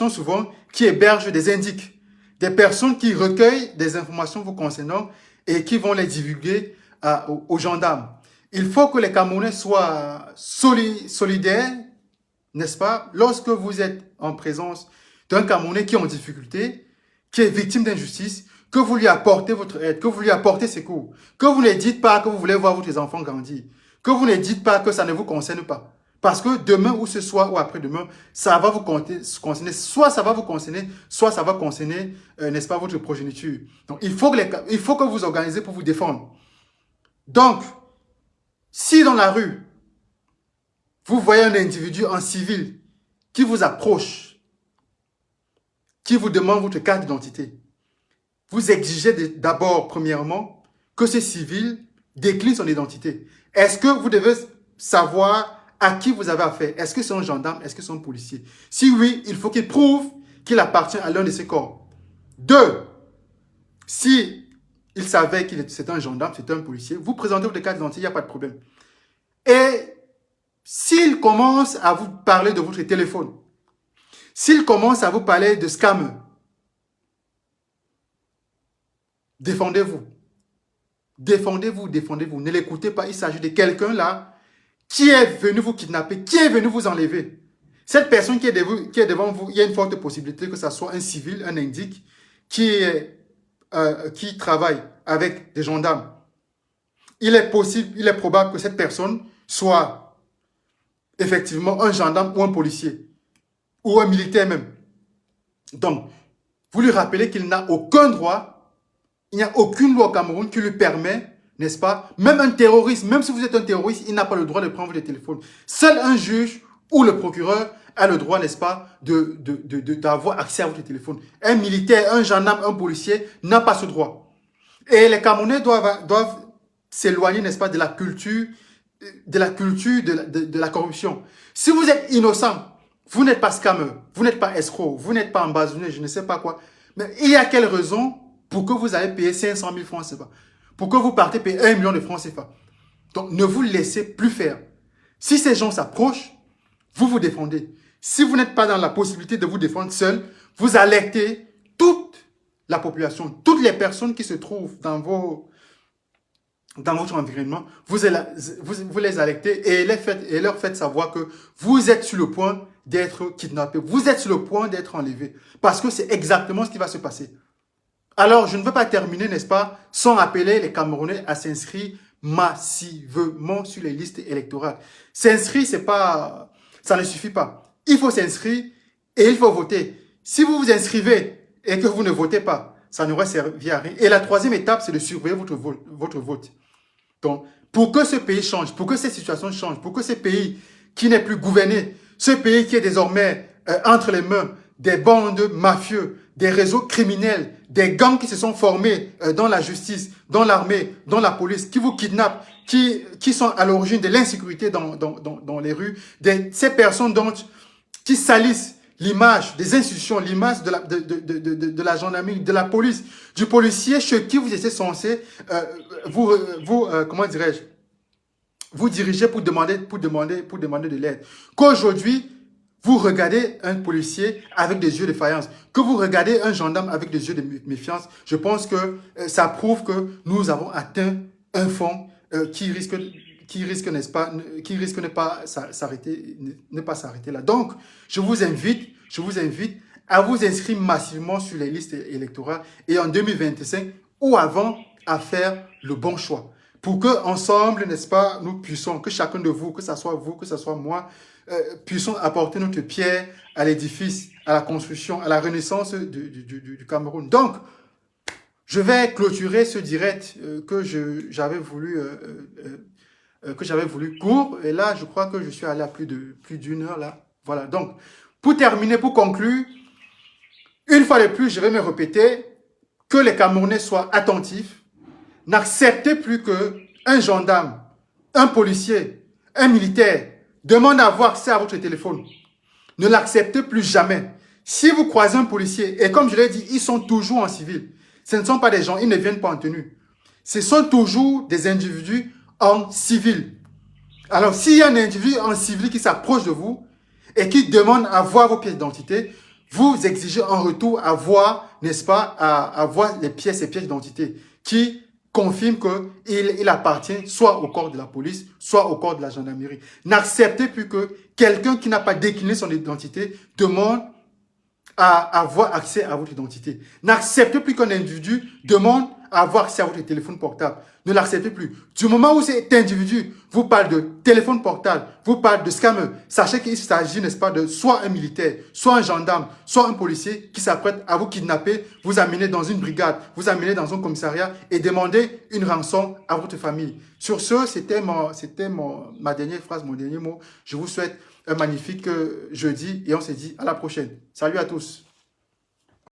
souvent qui hébergent des indiques, des personnes qui recueillent des informations vous concernant et qui vont les divulguer aux gendarmes. Il faut que les Camerounais soient solidaires, n'est-ce pas, lorsque vous êtes en présence d'un Camerounais qui est en difficulté, qui est victime d'injustice, que vous lui apportez votre aide, que vous lui apportez secours, que vous ne dites pas que vous voulez voir vos enfants grandir, que vous ne dites pas que ça ne vous concerne pas. Parce que demain ou ce soir ou après-demain, ça va vous concerner, soit ça va vous concerner, soit ça va concerner, n'est-ce pas, votre progéniture. Donc, il faut que vous organisez pour vous défendre. Donc, si dans la rue, vous voyez un individu en civil qui vous approche, qui vous demande votre carte d'identité, vous exigez d'abord, premièrement, que ce civil décline son identité. Est-ce que vous devez savoir à qui vous avez affaire? Est-ce que c'est un gendarme? Est-ce que c'est un policier? Si oui, il faut qu'il prouve qu'il appartient à l'un de ces corps. 2. Si il savait que c'était un gendarme, c'était un policier, vous présentez votre carte d'identité, il n'y a pas de problème. Et s'il commence à vous parler de votre téléphone, s'il commence à vous parler de scam, défendez-vous. Défendez-vous, défendez-vous. Ne l'écoutez pas, il s'agit de quelqu'un là qui est venu vous kidnapper, qui est venu vous enlever. Cette personne qui est devant vous, il y a une forte possibilité que ce soit un civil, un indique, qui travaille avec des gendarmes. Il est probable que cette personne soit effectivement un gendarme ou un policier, ou un militaire même. Donc, vous lui rappelez qu'il n'a aucun droit, il n'y a aucune loi au Cameroun qui lui permet, n'est-ce pas, même un terroriste, même si vous êtes un terroriste, il n'a pas le droit de prendre votre téléphone. Seul un juge ou le procureur a le droit, n'est-ce pas, d'avoir accès à votre téléphone. Un militaire, un gendarme, un policier n'a pas ce droit. Et les Camerounais doivent s'éloigner, n'est-ce pas, de la culture de la corruption. Si vous êtes innocent, vous n'êtes pas scammer, vous n'êtes pas escroc, vous n'êtes pas embazourné, je ne sais pas quoi. Mais il y a quelle raison pour que vous allez payer 500 000 francs CFA? Pour que vous partez payer 1 million de francs CFA? Donc, ne vous laissez plus faire. Si ces gens s'approchent, vous vous défendez. Si vous n'êtes pas dans la possibilité de vous défendre seul, vous alertez toute la population, toutes les personnes qui se trouvent dans votre environnement, vous les alertez et leur faites savoir que vous êtes sur le point d'être kidnappé, vous êtes sur le point d'être enlevé, parce que c'est exactement ce qui va se passer. Alors, je ne veux pas terminer, n'est-ce pas, sans appeler les Camerounais à s'inscrire massivement sur les listes électorales. S'inscrire, ça ne suffit pas. Il faut s'inscrire et il faut voter. Si vous vous inscrivez et que vous ne votez pas, ça n'aura servi à rien. Et la troisième étape, c'est de surveiller votre vote. Donc, pour que ce pays change, pour que cette situation change, pour que ce pays qui n'est plus gouverné, ce pays qui est désormais entre les mains des bandes mafieux, des réseaux criminels, des gangs qui se sont formés dans la justice, dans l'armée, dans la police, qui vous kidnappent, qui sont à l'origine de l'insécurité dans les rues, ces personnes qui salissent l'image des institutions, l'image de la gendarmerie, de la police, du policier chez qui vous étiez censé comment dirais-je, vous diriger pour demander de l'aide. Qu'aujourd'hui, vous regardez un policier avec des yeux de faïence, que vous regardez un gendarme avec des yeux de méfiance, je pense que ça prouve que nous avons atteint un fond qui qui risque, n'est-ce pas, qui risque ne pas s'arrêter là. Donc, je vous invite à vous inscrire massivement sur les listes électorales et en 2025 ou avant à faire le bon choix. Pour que ensemble, n'est-ce pas, nous puissions, que chacun de vous, que ce soit vous, que ce soit moi, puissions apporter notre pierre à l'édifice, à la construction, à la renaissance du Cameroun. Donc, je vais clôturer ce direct que j'avais voulu court. Et là, je crois que je suis allé à plus d'une heure là. Voilà. Donc, pour terminer, pour conclure, une fois de plus, je vais me répéter que les Camerounais soient attentifs. N'acceptez plus qu'un gendarme, un policier, un militaire demande à avoir accès à votre téléphone. Ne l'acceptez plus jamais. Si vous croisez un policier, et comme je l'ai dit, ils sont toujours en civil. Ce ne sont pas des gens, ils ne viennent pas en tenue. Ce sont toujours des individus en civil. Alors, s'il y a un individu en civil qui s'approche de vous et qui demande à voir vos pièces d'identité, vous exigez en retour à voir, n'est-ce pas, à voir les pièces et pièces d'identité qui confirment qu'il appartient soit au corps de la police, soit au corps de la gendarmerie. N'acceptez plus que quelqu'un qui n'a pas décliné son identité demande à avoir accès à votre identité. N'acceptez plus qu'un individu demande à avoir accès à votre téléphone portable. Ne l'acceptez plus. Du moment où cet individu vous parle de téléphone portable, vous parle de scammer, sachez qu'il s'agit, n'est-ce pas, de soit un militaire, soit un gendarme, soit un policier qui s'apprête à vous kidnapper, vous amener dans une brigade, vous amener dans un commissariat et demander une rançon à votre famille. Sur ce, c'était ma dernière phrase, mon dernier mot. Je vous souhaite un magnifique jeudi et on se dit à la prochaine. Salut à tous.